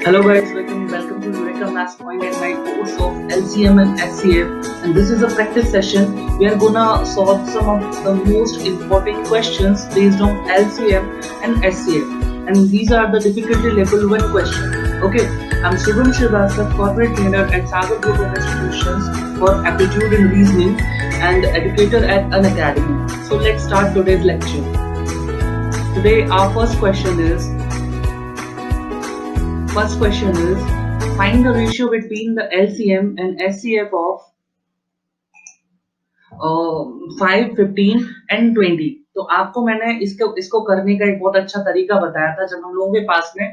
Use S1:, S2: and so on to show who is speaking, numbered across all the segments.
S1: Hello guys, welcome to Eureka Maths Point and my course of LCM and SCF. And this is a practice session. We are gonna solve some of the most important questions based on LCM and SCF. And these are the difficulty level 1 questions. Okay, I'm Shubham Srivastava, corporate trainer at Sagar Group of Institutions for aptitude in reasoning and educator at an academy. So let's start today's lecture. Today our first question is find the ratio between the LCM and SCF of 5, 15 and 20। तो आपको मैंने इसको करने का एक बहुत अच्छा तरीका बताया था जब हम लोगों के पास में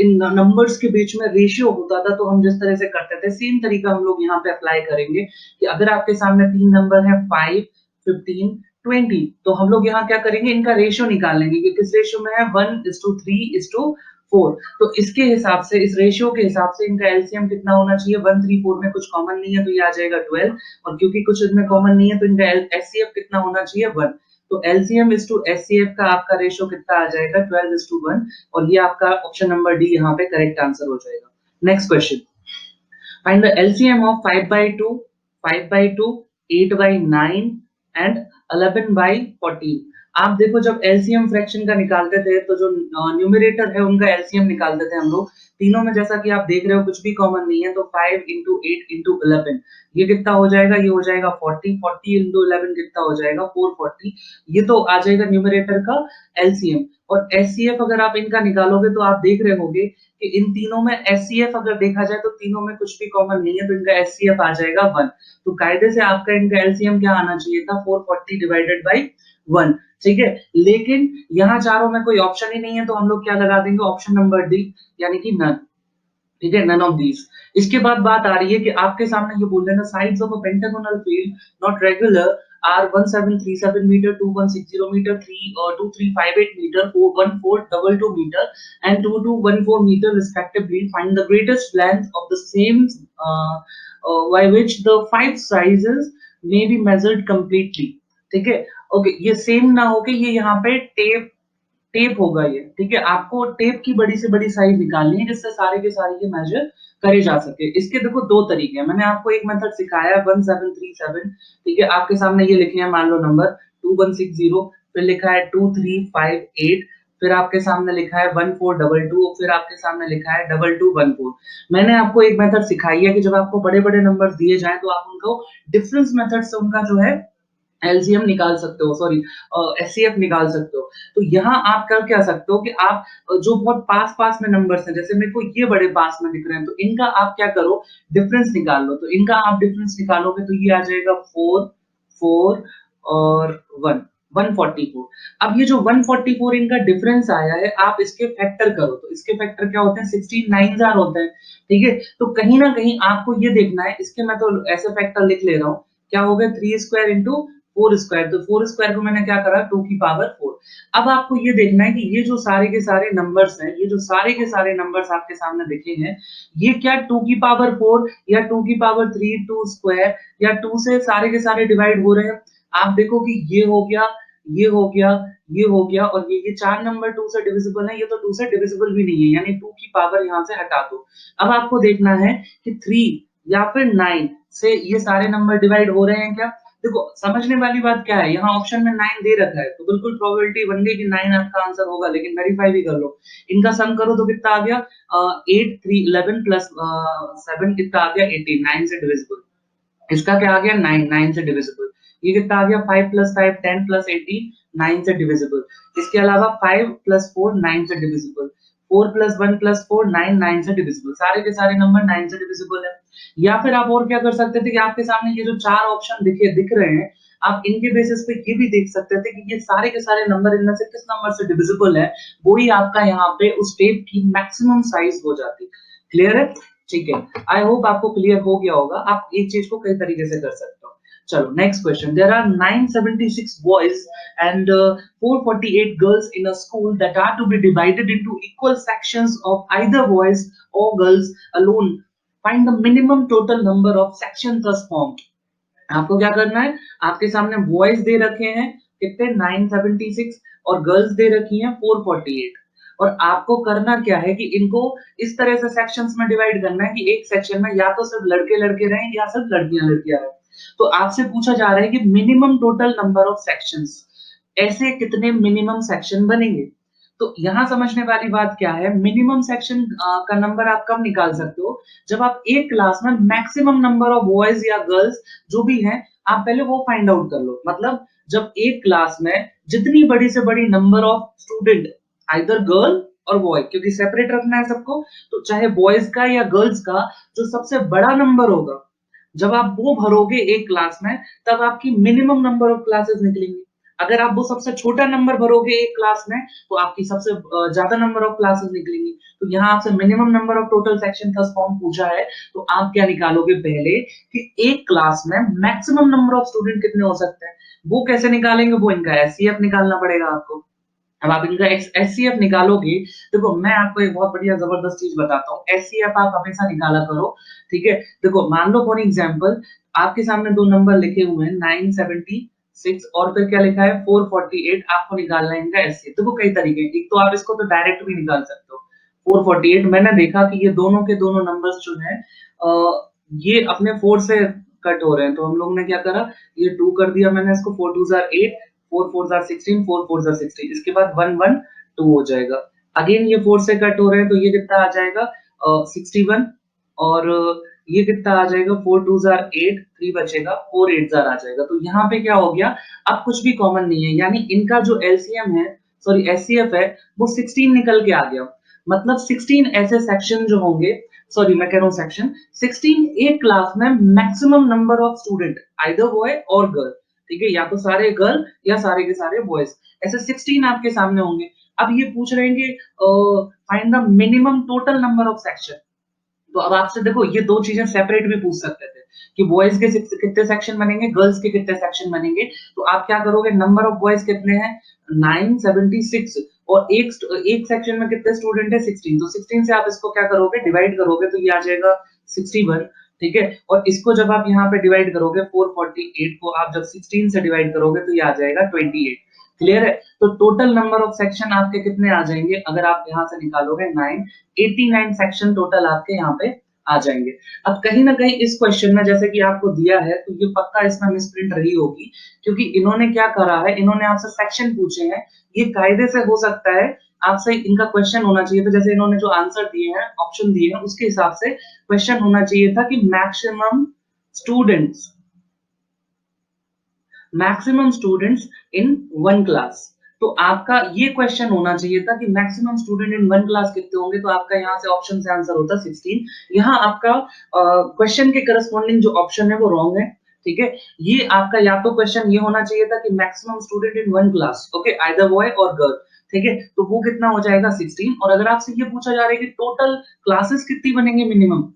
S1: इन नंबर्स के बीच में रेशियो होता था, तो हम जिस तरह से करते थे सेम तरीका हम लोग यहाँ पे अप्लाई करेंगे कि अगर आपके सामने तीन नंबर है 5, 15, 20, तो हम लोग यहाँ क्या करेंगे, इनका रेशियो निकाल लेंगे कि किस रेशियो में है 1:3:4। तो इसके हिसाब से, इस रेशियो के हिसाब से इनका एलसीएम कितना होना चाहिए, 1:3:4 में कुछ कॉमन नहीं है तो ये आ जाएगा 12, और क्योंकि कुछ इसमें कॉमन नहीं है तो इनका एचसीएफ कितना होना चाहिए 1। तो एलसीएम इज टू एचसीएफ का आपका रेशियो कितना आ जाएगा 12:1, और ये आपका ऑप्शन नंबर डी यहाँ पे करेक्ट आंसर हो जाएगा। Next question, find the LCM of 5/2, 5/2, 8/9 and 11/14। आप देखो जब एलसीएम फ्रैक्शन का निकालते थे तो जो न्यूमरेटर है उनका एलसीएम निकालते थे हम लोग तीनों में, जैसा कि आप देख रहे हो कुछ भी कॉमन नहीं है, तो 5 into 8 into 11 ये कितना हो जाएगा, ये हो जाएगा 40, 40 into 11 कितना हो जाएगा 440। ये तो आ जाएगा न्यूमरेटर का एलसीएम। और एचसीएफ अगर आप इनका निकालोगे तो आप देख रहे होगे कि इन तीनों में एचसीएफ अगर देखा जाए तो तीनों में कुछ भी कॉमन नहीं है, तो इनका एचसीएफ आ जाएगा 1। तो कायदे से आपका इनका एलसीएम क्या आना चाहिए था 440 डिवाइडेड बाई 1। ठीक है, लेकिन यहाँ चारों में कोई ऑप्शन ही नहीं है तो हम लोग क्या लगा देंगे, ऑप्शन नंबर डी, यानी कि नन। ठीक है, नन ऑफ दीज। इसके बाद बात आ रही है कि आपके सामने ये बोल रहे हैं sides of a pentagonal field not regular are 1737 meter, 2160 meter, 2358 meter, 1422 meter and 2214 meter respectively. Find the greatest length of the same by which the five sizes may be measured completely। ठीक है, okay, ये same ना हो के ये यहाँ पे tape tape होगा ये। ठीक है, आपको टेप की बड़ी से बड़ी साइज निकालनी है जिससे सारे के सारे ये मेजर करे जा सके। इसके देखो दो तरीके हैं, मैंने आपको एक मेथड सिखाया 1737। ठीक है, आपके सामने ये लिखे हैं मान लो नंबर 2160, फिर लिखा है 2358, फिर आपके सामने लिखा है 1422, फिर आपके सामने लिखा है 2214। मैंने आपको एक मेथड सिखाई है कि जब आपको बड़े बड़े नंबर दिए जाए तो आप उनको डिफरेंस मेथड से उनका जो है एलसीएम निकाल सकते हो, सॉरी एचसीएफ निकाल सकते हो। तो यहाँ आप कर क्या सकते हो कि आप जो बहुत पास पास में नंबर्स हैं, जैसे मेरे को ये बड़े पास में दिख रहे हैं, तो इनका आप क्या करो, डिफरेंस निकाल लो। तो इनका आप डिफरेंस निकालोगे तो ये आ जाएगा 4, 4 और 1, 144। अब ये जो 144 इनका डिफरेंस आया है, आप इसके फैक्टर करो, तो इसके फैक्टर क्या होते हैं, 16 9 होते हैं। ठीक है, तो कहीं ना कहीं आपको ये देखना है, इसके मैं तो ऐसे फैक्टर लिख ले रहा हूँ, क्या हो गया 3 स्क्वायर इंटू 4 स्क्वायर, तो 4 स्क्वायर को मैंने क्या करा 2 की पावर 4। अब आपको ये देखना है कि ये जो सारे के सारे नंबर्स हैं, ये जो सारे के सारे नंबर्स आपके सामने दिखे हैं, ये क्या 2 की पावर 4 या 2 की पावर 3, 2 स्क्वायर या 2 से सारे के सारे डिवाइड हो रहे हैं। आप देखो कि ये हो गया, ये हो गया, ये हो गया, और ये चार नंबर 2 से डिविजिबल है, ये तो 2 से डिविजिबल भी नहीं है, यानी 2 की पावर यहाँ से हटा दो। अब आपको देखना है कि 3 या फिर 9 से ये सारे नंबर डिवाइड हो रहे हैं क्या। देखो समझने वाली बात क्या है, यहाँ ऑप्शन में 9 दे रखा है तो बिल्कुल प्रोबेबिलिटी बन गई कि 9 आपका आंसर होगा, लेकिन वेरीफाई भी कर लो। इनका सम करो तो कितना आ गया 8 3 11 प्लस 7 कितना आ गया 18, 9 से डिविजिबल। इसका क्या आ गया 9, 9 से डिविजिबल। ये कितना आ गया 5 प्लस 5 10 प्लस 18, 9 से डिविजिबल। इसके अलावा 5 प्लस 4 9 से डिविजिबल, 4 प्लस 1 प्लस 4 9, 9 से डिविजिबल। सारे के सारे नंबर 9 से डिविजिबल है। या फिर आप और क्या कर सकते थे कि आपके सामने ये जो चार ऑप्शन दिख रहे हैं, आप इनके बेसिस पे ये भी देख सकते थे कि ये सारे के सारे नंबर इनमें से किस नंबर से डिविजिबल है, वही आपका यहाँ पे उस टेप की मैक्सिमम साइज हो जाती। क्लियर है? ठीक है, आई होप आपको क्लियर हो गया होगा। आप एक चीज को कई तरीके से कर सकते हो। चलो next question, there are 976 boys and 448 girls in a school that are to be divided into equal sections of either boys और girls alone. Find the minimum total number of section thus formed. आपको क्या करना है, आपके सामने boys they रखे हैं कितने 976 और गर्ल्स दे रखी हैं 448। और आपको करना क्या है कि इनको इस तरह से सेक्शंस में डिवाइड करना है कि एक सेक्शन में या तो सिर्फ लड़के-लड़के रहें या सिर्फ लड़कियां-लड़कियां रहें। तो आपसे पूछा जा रहा है कि minimum total number of sections, ऐसे कितने मिनिमम सेक्शन बनेंगे? तो यहाँ समझने वाली बात क्या है, मिनिमम सेक्शन का नंबर आप कब निकाल सकते हो? जब आप एक क्लास में मैक्सिमम नंबर ऑफ बॉयज़ या गर्ल्स जो भी हैं, आप पहले वो फाइंड आउट कर लो। मतलब जब एक क्लास में जितनी बड़ी से बड़ी number of student, either girl और बॉय, क्योंकि सेपरेट रखना है सबको, तो चाहे बॉयज़ का या गर्ल्स का जो सबसे बड़ा नंबर होगा, जब आप वो भरोगे एक क्लास में, तब आपकी मिनिमम नंबर ऑफ क्लासेस निकलेंगी। अगर आप वो सबसे छोटा नंबर भरोगे एक क्लास में, तो आपकी सबसे ज़्यादा नंबर ऑफ क्लासेस निकलेंगी। तो यहाँ आपसे minimum number of total section first form पूछा है, तो आप क्या निकालोगे पहले कि एक क्लास में मैक्सिमम नंबर ऑफ स्टूडेंट कितने हो सकते हैं? वो कैसे निकालेंगे? वो इनका एचसीएफ निकालना पड़ेगा आपको। अब आप इनका एचसीएफ निकालोगे, देखो मैं आपको एक बहुत बढ़िया ज़बरदस्त चीज़ बताता हूँ। एचसीएफ आप हमेशा निकाला करो, ठीक है? देखो मान लो फॉर एग्ज़ाम्पल आपके सामने 2 नंबर लिखे हुए हैं 976 और फिर क्या लिखा है 448, आपको निकालना है इनका एचसीएफ। देखो कई तरीके हैं, एक तो आप इसको तो डायरेक्ट भी निकाल सकते हो। 448 मैंने देखा कि ये दोनों के दोनों नंबर्स जो हैं ये अपने 4 से कट हो रहे हैं, तो हम लोग ने क्या करा, ये 2 कर दिया मैंने इसको, 4 2 ज़ार 8, 4 4 ज़ार 16, 4 4 ज़ार 16, इसके बाद 1 1 2 हो जाएगा। अगेन ये 4 से कट हो रहे हैं, तो ये कितना आ जाएगा 61 और ये कितना आ जाएगा 4 2 ज़ार 8, 3 बचेगा, 4 8 ज़ार आ जाएगा। तो यहाँ पे क्या हो गया, अब कुछ भी कॉमन नहीं है, यानी इनका जो एलसीएम है, सॉरी एचसीएफ है, वो 16 निकल के आ गया। मतलब 16 ऐसे सेक्शन जो होंगे, सॉरी मैं कह रहा हूँ सेक्शन, 16 एक क्लास में maximum number of student, either boy और गर्ल, ठीक है? या तो सारे गर्ल या सारे के सारे बॉयज, ऐसे 16 आपके सामने होंगे। अब ये पूछ रहे हैं कि find the minimum total number of section. तो अब आपसे देखो ये 2 चीज़ें सेपरेट भी पूछ सकते थे कि बॉयज़ के कितने सेक्शन बनेंगे, गर्ल्स के कितने सेक्शन बनेंगे। तो आप क्या करोगे, नंबर ऑफ बॉयज़ कितने हैं 976 और एक सेक्शन में कितने स्टूडेंट है 16, तो 16 से आप इसको क्या करोगे, डिवाइड करोगे तो ये आ जाएगा 61, ठीक है? और इसको जब आप यहाँ पे डिवाइड करोगे 448 को आप जब 16 से डिवाइड करोगे तो ये आ जाएगा 28। क्लियर है? तो टोटल नंबर ऑफ सेक्शन आपके कितने आ जाएंगे अगर आप यहाँ से निकालोगे 9, 89 सेक्शन टोटल आपके यहाँ पे आ जाएँगे। अब कहीं न कहीं इस क्वेश्चन में जैसे कि आपको दिया है, तो ये पक्का इसमें मिसप्रिंट रही होगी, क्योंकि इन्होंने क्या करा है, इन्होंने आपसे सेक्शन पूछे हैं। ये कायदे से हो सकता है आपसे इनका क्वेश्चन होना चाहिए था, जैसे इन्होंने जो आंसर दिए हैं, ऑप्शन दिए हैं, उसके हिसाब से क्वेश्चन होना चाहिए था कि maximum students in one class. तो आपका ये क्वेश्चन होना चाहिए था कि maximum student in one class कितने होंगे, तो आपका यहाँ से ऑप्शन से आंसर होता 16। यहाँ आपका क्वेश्चन के करस्पॉन्डिंग जो ऑप्शन है वो रॉन्ग है, ठीक है? ये आपका या तो क्वेश्चन ये होना चाहिए था कि maximum student in one class, okay, either boy और गर्ल, ठीक है? तो वो कितना हो जाएगा 16। और अगर आपसे ये पूछा जा रहा है कि टोटल क्लासेस कितनी बनेंगे मिनिमम,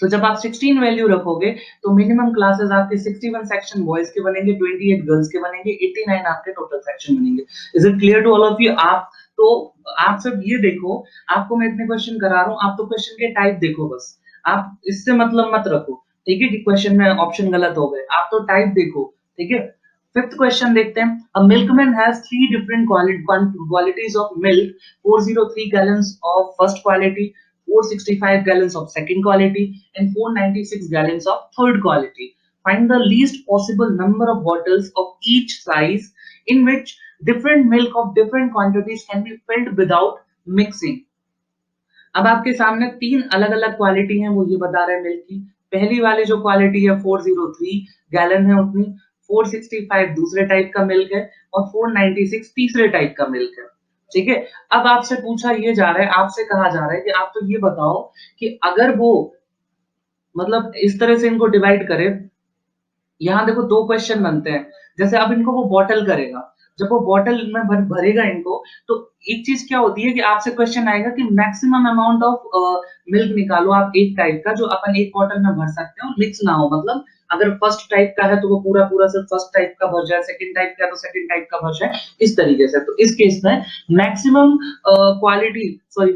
S1: तो जब आप 16 वैल्यू रखोगे, तो मिनिमम क्लासेस आपके 61 सेक्शन बॉयज़ के बनेंगे, 28 गर्ल्स के बनेंगे, 89 आपके टोटल सेक्शन बनेंगे। Is it clear to all of you? तो आप सिर्फ ये देखो, आपको मैं इतने क्वेश्चन करा रहा हूँ, आप तो क्वेश्चन के टाइप देखो बस। आप इससे मतलब मत रखो, ठीक है? कि क्वेश्चन में ऑप्शन गलत हो गए, आप तो टाइप देखो, ठीक है? 5th क्वेश्चन देखते हैं। A milkman has 3 different qualities of milk, 403 gallons of first quality, 465 gallons of second quality and 496 gallons of third quality. Find the least possible number of bottles of each size in which different milk of different quantities can be filled without mixing. अब आपके सामने 3 अलग-अलग quality हैं, वो ये बता रहे हैं मिल्क की। पहली वाली जो क्वालिटी है 403 गैलन है उतनी, 465 दूसरे टाइप का मिल्क है और 496 तीसरे टाइप का मिल्क है। ठीक है? अब आपसे पूछा ये जा रहा है, आपसे कहा जा रहा है कि आप तो ये बताओ कि अगर वो मतलब इस तरह से इनको डिवाइड करें, यहाँ देखो 2 क्वेश्चन बनते हैं। जैसे अब इनको वो बॉटल करेगा, जब वो बॉटल में भरेगा इनको, तो एक चीज़ क्या होती है कि आपसे क्वेश्चन आएगा कि मैक्सिमम अमाउंट ऑफ मिल्क निकालो आप एक टाइप का, जो अपन एक बॉटल में भर सकते हो, मिक्स ना हो। मतलब अगर फर्स्ट टाइप का है, तो वो पूरा-पूरा सिर्फ फर्स्ट टाइप का भर जाए, सेकंड टाइप का है, तो सेकंड टाइप का भर जाए, इस तरीके से। तो इस केस में maximum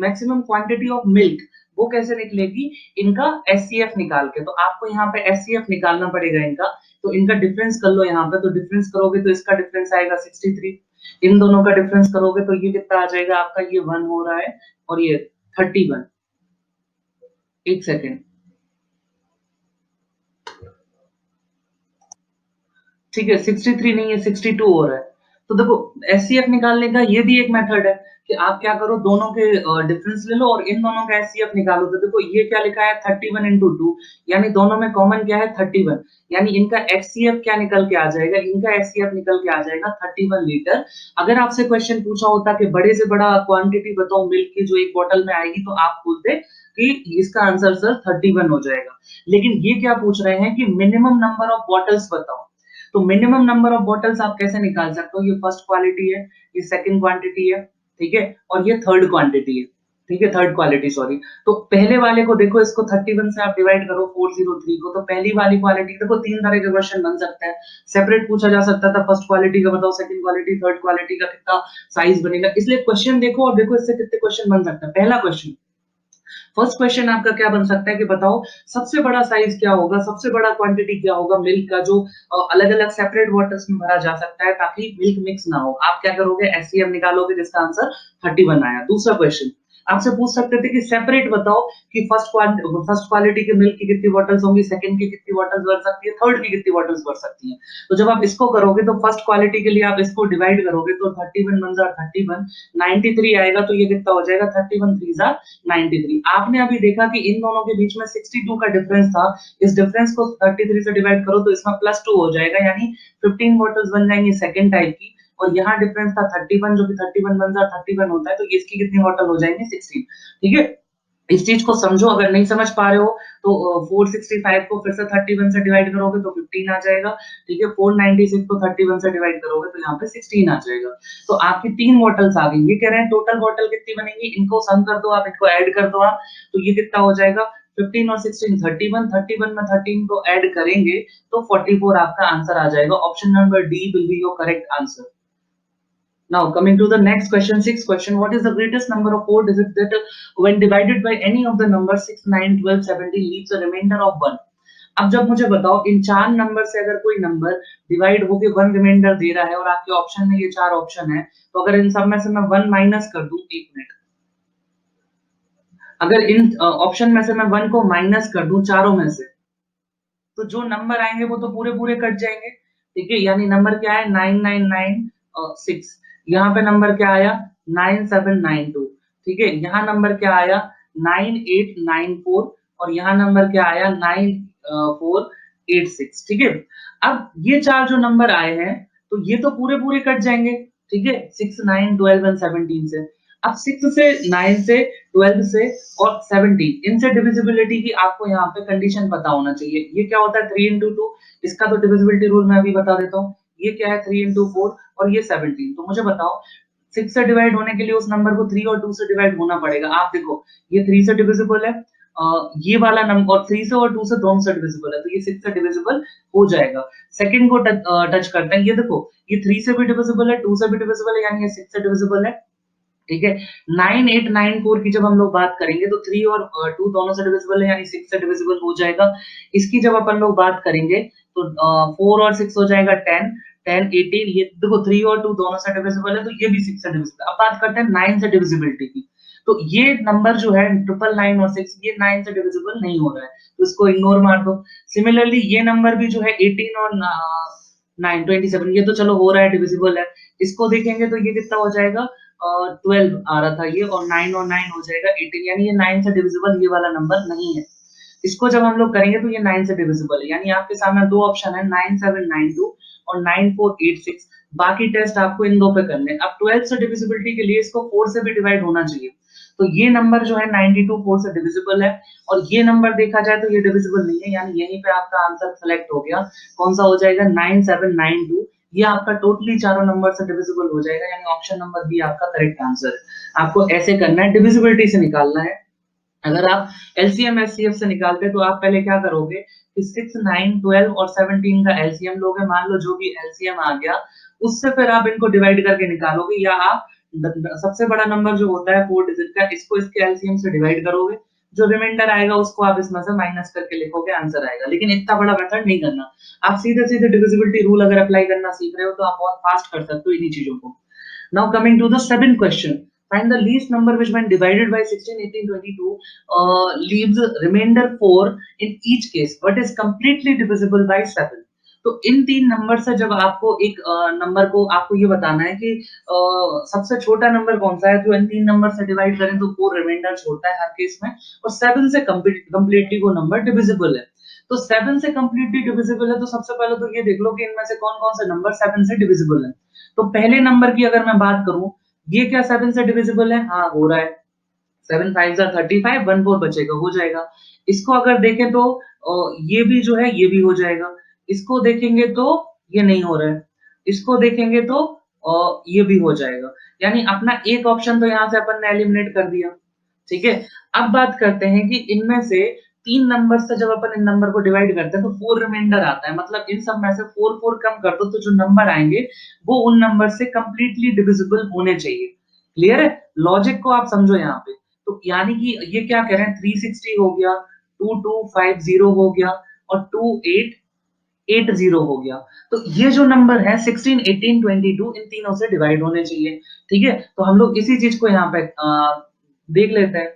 S1: maximum quantity of milk वो कैसे निकलेगी? इनका एचसीएफ निकाल के। तो आपको यहाँ पे एचसीएफ निकालना पड़ेगा इनका। तो इनका डिफरेंस कर लो यहाँ पे, तो डिफरेंस करोगे तो इसका डिफरेंस आएगा 63, इन दोनों का डिफरेंस करोगे तो ये कितना आ जाएगा आपका, ये 1 हो रहा है और ये 31। एक सेकेंड, ठीक है 63 नहीं है 62 हो रहा है। तो देखो एचसीएफ निकालने का ये भी एक मेथड है कि आप क्या करो, दोनों के डिफरेंस ले लो और इन दोनों का एचसीएफ निकालो। तो देखो ये क्या लिखा है 31 इंटू 2, यानी दोनों में कॉमन क्या है 31, यानी इनका एचसीएफ क्या निकल के आ जाएगा, इनका एचसीएफ निकल के आ जाएगा 31 लीटर। अगर आपसे क्वेश्चन पूछा होता कि बड़े से बड़ा क्वांटिटी बताओ मिल्क की जो एक बॉटल में आएगी, तो आप बोलते कि इसका आंसर सर 31 हो जाएगा। लेकिन ये क्या पूछ रहे हैं कि मिनिमम नंबर ऑफ बॉटल्स बताओ। तो मिनिमम नंबर ऑफ बॉटल्स आप कैसे निकाल सकते हो, ये फर्स्ट क्वालिटी है, ये सेकंड क्वांटिटी है, ठीक है, और ये थर्ड क्वांटिटी है, ठीक है, थर्ड क्वालिटी सॉरी। तो पहले वाले को देखो, इसको 31 से आप डिवाइड करो 403 को, तो पहली वाली क्वालिटी देखो, तीन तरह के क्वेश्चन बन सकते हैं। सेपरेट पूछा जा सकता था, फर्स्ट क्वालिटी का बताओ, सेकंड क्वालिटी, थर्ड क्वालिटी का कितना साइज बनेगा। इसलिए क्वेश्चन देखो और देखो इससे कितने क्वेश्चन बन सकते हैं। पहला क्वेश्चन, फर्स्ट क्वेश्चन आपका क्या बन सकता है कि बताओ सबसे बड़ा साइज क्या होगा, सबसे बड़ा क्वांटिटी क्या होगा मिल्क का, जो अलग-अलग सेपरेट वाटर्स में भरा जा सकता है ताकि मिल्क मिक्स ना हो। आप क्या करोगे, एचसीएफ निकालोगे जिसका आंसर 31 आया। दूसरा क्वेश्चन आपसे पूछ सकते थे कि सेपरेट बताओ कि फर्स्ट क्वालिटी के मिल्क की कितनी बॉटल्स होंगी, सेकंड की कितनी बॉटल्स भर सकती है, थर्ड की कितनी बॉटल्स भर सकती है। तो जब आप इसको करोगे तो फर्स्ट क्वालिटी के लिए आप इसको डिवाइड करोगे तो 31 वन जार 31, 93 आएगा, तो ये कितना हो जाएगा 31 थ्री जार 93। आपने अभी देखा कि इन दोनों के बीच में 62 का डिफरेंस था, इस डिफरेंस को 33 से डिवाइड करो तो इसमें +2 हो जाएगा, यानी 15 बॉटल्स बन जाएंगी सेकंड टाइप की। और यहाँ डिफरेंस था 31, जो कि 31 वन जार 31 होता है, तो ये इसकी कितनी बॉटल हो जाएंगी 16, ठीक है। इस चीज को समझो, अगर नहीं समझ पा रहे हो तो 465 को फिर से 31 से डिवाइड करोगे तो 15 आ जाएगा, ठीक है। 496 को 31 से डिवाइड करोगे तो यहाँ पे 16 आ जाएगा। तो आपकी 3 बॉटल्स आ गई। ये कह रहे हैं टोटल बॉटल कितनी बनेगी, इनको सम कर दो आप, इनको ऐड कर दो आप, तो ये कितना हो जाएगा 15 और 16 31, 31 में 13 को ऐड करेंगे तो 44 आपका आंसर आ जाएगा। Option number D will be your correct answer. Now coming to the next question, sixth question, what is the greatest number of four digits that when divided by any of the numbers 6, 9, 12, 17 leaves a remainder of 1? अब जब मुझे बताओ इन चार number से अगर कोई number divide होके 1 reminder दे रहा है और आपके ऑप्शन में ये चार ऑप्शन है, तो अगर इन सब में से मैं 1 माइनस कर दूं, 1 मिनट, अगर इन ऑप्शन में से मैं 1 को माइनस कर दूं चारों में से, तो जो नंबर आएंगे वो तो पूरे पूरे कट जाएंगे, ठीक है। यानी नंबर क्या है 9996, यहाँ पे नंबर क्या आया 9792, ठीक है। यहाँ नंबर क्या आया 9894 और यहाँ नंबर क्या आया 9486, ठीक है। अब ये चार जो नंबर आए हैं तो ये तो पूरे पूरे कट जाएंगे, ठीक है, 6, 9, 12 एंड 17 से। अब 6 से 9 से 12 से और 17 इनसे डिविजिबिलिटी की आपको यहाँ पे कंडीशन पता होना चाहिए। ये क्या होता है 3 इंटू 2, इसका तो डिविजिबिलिटी रूल मैं अभी बता देता हूँ। ये क्या है 3 इंटू 4 और ये 17। तो मुझे बताओ 6 से डिवाइड होने के लिए उस नंबर को 3 और 2 से डिवाइड होना पड़ेगा। आप देखो ये 3 से डिविजिबल है, ये वाला नंबर, और 3 से और 2 से दोनों से डिविजिबल है, तो ये 6 से डिविजिबल हो जाएगा। सेकंड को टच करते हैं, ये देखो ये 3 से भी डिविजिबल है, 2 से भी डिविजिबल है, यानी ये 6 से डिविजिबल है, ठीक है। 9894 की जब हम लोग बात करेंगे तो 3 और 2 दोनों से डिविजिबल है, यानी 6 से डिविजिबल हो जाएगा। इसकी जब अपन लोग बात करेंगे तो 4 और 6 हो जाएगा 10, 10 18, ये देखो 3 और 2 दोनों से डिविजिबल है, तो ये भी 6 से डिविजिबल है। अब बात करते हैं 9 से डिविजिबिलिटी की। तो ये नंबर जो है 999 और 6, ये 9 से डिविजिबल नहीं हो रहा है, तो इसको इग्नोर मार दो। सिमिलरली ये नंबर भी जो है 18 और 9 27, ये तो चलो हो रहा है, डिविजिबल है। इसको देखेंगे तो ये कितना हो जाएगा 12 आ रहा था ये, और 9 और 9 हो जाएगा 18, यानी ये 9 से डिविजिबल ये वाला नंबर नहीं है। इसको जब हम लोग करेंगे तो ये 9 से डिविजिबल है, यानी आपके सामने दो ऑप्शन है 9792 और 9486। बाकी टेस्ट आपको इन दो पे करने हैं। अब 12 से डिविजिबिलिटी के लिए इसको 4 से भी डिवाइड होना चाहिए, तो ये नंबर जो है 92 4 से डिविजिबल है, और ये नंबर देखा जाए तो ये डिविजिबल नहीं है, यानी यहीं पे आपका आंसर सेलेक्ट हो गया। कौन सा हो जाएगा 9792, ये आपका टोटली चारों नंबर से डिविजिबल हो जाएगा, यानी ऑप्शन नंबर बी आपका करेक्ट आंसर है। आपको ऐसे करना है, डिविजिबिलिटी से निकालना है। अगर आप एलसीएम एचसीएफ से निकालते तो आप पहले क्या करोगे कि 6, 9, 12 और 17 का एलसीएम लोगे, मान लो जो भी एलसीएम आ गया उससे फिर आप इनको डिवाइड करके निकालोगे, या आप सबसे बड़ा नंबर जो होता है 4 डिजिट का, इसको इसके एलसीएम से डिवाइड करोगे, जो रिमाइंडर आएगा उसको आप इसमें से माइनस करके लिखोगे, आंसर आएगा। लेकिन इतना बड़ा मेथड नहीं करना, आप सीधे सीधे डिविजिबिलिटी रूल अगर अप्लाई करना सीख रहे हो तो आप बहुत फास्ट कर सकते हो इन्हीं चीजों को। Now coming to the seventh question. Find the least number which when divided by 16, 18, 22 leaves remainder 4 in each case but is completely divisible by 7. तो इन तीन नंबर से जब आपको एक नंबर को आपको ये बताना है कि सबसे छोटा नंबर कौन सा है, तो इन तीन नंबर से डिवाइड करें तो 4 रिमाइंडर छोड़ता है हर केस में, और 7 से कंप्लीटली वो नंबर डिविजिबल है। तो 7 से कंप्लीटली डिविजिबल है, तो सबसे पहले तो ये देख लो कि इनमें से कौन-कौन से नंबर 7 से डिविजिबल है। तो पहले नंबर की अगर मैं बात करूं, ये क्या 7 से डिविजिबल है? हाँ, हो रहा है। 7 5 जा 35, 1 4 बचेगा, हो जाएगा। इसको अगर देखें तो ये भी जो है ये भी हो जाएगा। इसको देखेंगे तो ये नहीं हो रहा है। इसको देखेंगे तो ये भी हो जाएगा। यानी अपना एक ऑप्शन तो यहाँ से अपन ने एलिमिनेट कर दिया। ठीक है? अब बात करते हैं कि इनमें से 3 नंबर से जब अपन इन नंबर को डिवाइड करते हैं तो 4 रिमाइंडर आता है। मतलब इन सब में से 4 4 कम कर दो तो जो नंबर आएँगे वो उन नंबर से कंप्लीटली डिविजिबल होने चाहिए। क्लियर है? लॉजिक को आप समझो यहाँ पे। तो यानी कि ये क्या कह रहे हैं, 360 हो गया, 2250 हो गया और 2880 हो गया। तो ये जो नंबर है 16, 18, 22 इन तीनों से डिवाइड होने चाहिए। ठीक है? तो हम लोग इसी चीज़ को यहाँ पे देख लेते हैं।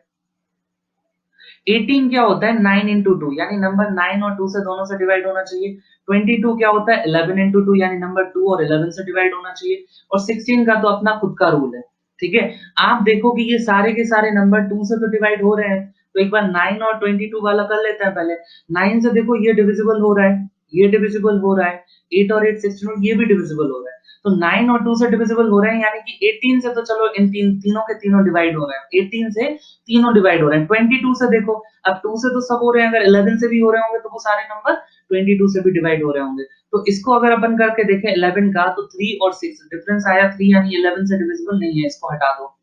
S1: 18 क्या होता है? 9 into 2 यानी नंबर 9 और 2 से दोनों से डिवाइड होना चाहिए। 22 क्या होता है? 11 into 2 यानी नंबर 2 और 11 से डिवाइड होना चाहिए। और 16 का तो अपना खुद का रूल है। ठीक है? आप देखो कि ये सारे के सारे नंबर 2 से तो डिवाइड हो रहे हैं। तो एक बार 9 और 22 वाला कर लेते हैं पहले। 9 से देखो ये डिविजिबल हो रहा है, ये डिविजिबल हो रहा है। 8 और 8 16 ये भी डिविजिबल हो रहा है। तो 9 और 2 से डिविजिबल हो रहे हैं, यानी कि 18 से तो चलो इन तीनों के तीनों डिवाइड हो रहे हैं। 18 से तीनों डिवाइड हो रहे हैं। 22 से देखो, अब 2 से तो सब हो रहे हैं, अगर 11 से भी हो रहे होंगे तो वो सारे नंबर 22 से भी डिवाइड हो रहे होंगे। तो इसको अगर अपन करके देखें 11 का, तो 3 और 6 डिफरेंस आया 3, यानी 11 से डिविजिबल नहीं है, इसको हटा दो।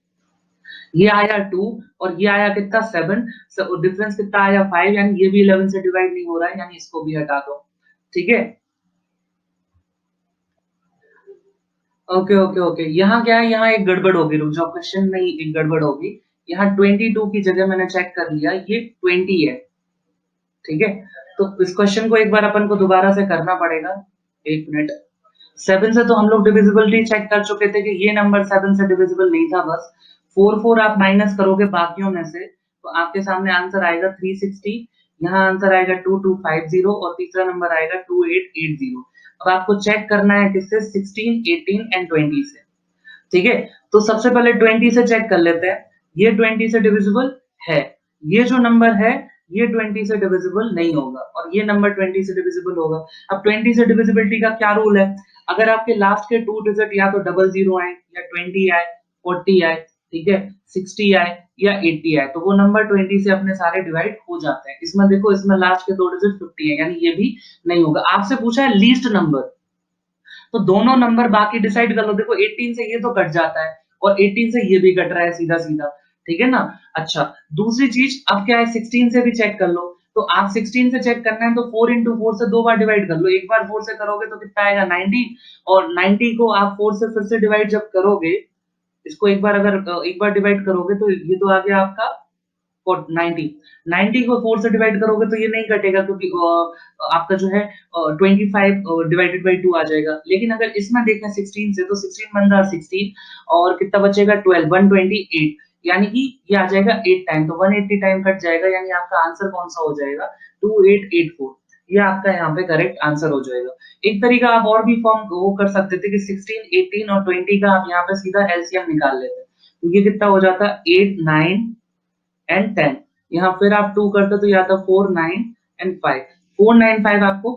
S1: ये आया 2 और ये आया कितना 7, डिफरेंस कितना आया 5, यानी ये भी 11 से डिवाइड नहीं हो रहा है, यानी इसको भी हटा दो। ठीक है? Okay, okay, okay. यहाँ क्या है, यहाँ एक गड़बड़ होगी, रुक जाओ, क्वेश्चन में ही एक गड़बड़ होगी। यहाँ 22 की जगह मैंने चेक कर लिया, ये 20 है। ठीक है? तो इस क्वेश्चन को एक बार अपन को दोबारा से करना पड़ेगा। 1 मिनट। 7 से तो हम लोग डिविजिबिलिटी चेक कर चुके थे कि ये नंबर 7 से डिविजिबल नहीं था बस। 4 4 आप माइनस करोगे बाकियों में से, तो आपके सामने आंसर आएगा 360, यहाँ आंसर आएगा 2250 और तीसरा नंबर आएगा 2880। अब आपको चेक करना है किससे? 16, 18 एंड 20 से। ठीक है? तो सबसे पहले 20 से चेक कर लेते हैं। ये 20 से डिविजिबल है। ये जो नंबर है, ये 20 से डिविजिबल नहीं होगा और ये नंबर 20 से डिविजिबल होगा। अब 20 से डिविजिबिलिटी का क्या रूल है? अगर आपके लास्ट के 2 डिजिट या तो 00 आए या 20 आए, 40 आए, ठीक है? 60 आए या 80 आए, तो वो नंबर 20 से अपने सारे डिवाइड हो जाते हैं। इसमें देखो, इसमें लास्ट के 2 डिजिट 50 है, यानी ये भी नहीं होगा। आपसे पूछा है लीस्ट नंबर, तो दोनों नंबर बाकी डिसाइड कर लो। देखो 18 से ये तो कट जाता है और 18 से ये भी कट रहा है सीधा-सीधा, ठीक है ना? अच्छा, दूसरी चीज़ अब क्या है, 16 से भी चेक कर लो। तो आप 16 से चेक करना है तो 4 into 4 से 2 बार डिवाइड कर लो। एक बार 4 से करोगे तो कितना आएगा 90, और 90 को आप 4 से फिर से डिवाइड जब करोगे, इसको एक बार अगर एक बार डिवाइड करोगे तो ये तो आ गया आपका और 90, 90 को 4 से डिवाइड करोगे तो ये नहीं कटेगा, क्योंकि आपका जो है 25 डिवाइडेड बाय 2 आ जाएगा। लेकिन अगर इसमें देखें 16 से, तो 16 बन रहा 16 और कितना बचेगा 12, 128, यानी कि ये आ जाएगा 8 टाइम, तो 180 टाइम कट जाएगा, यानी आपका आंसर कौन-सा हो जाएगा? 2884। ये आपका यहाँ पे करेक्ट आंसर हो जाएगा। एक तरीका आप और भी फॉर्म वो कर सकते थे कि 16, 18 और 20 का आप यहाँ पे सीधा एलसीएम निकाल लेते। तो ये कितना हो जाता? 8, 9 एंड 10। यहाँ फिर आप 2 करते तो ये आता 4, 9 एंड 5। 495 आपको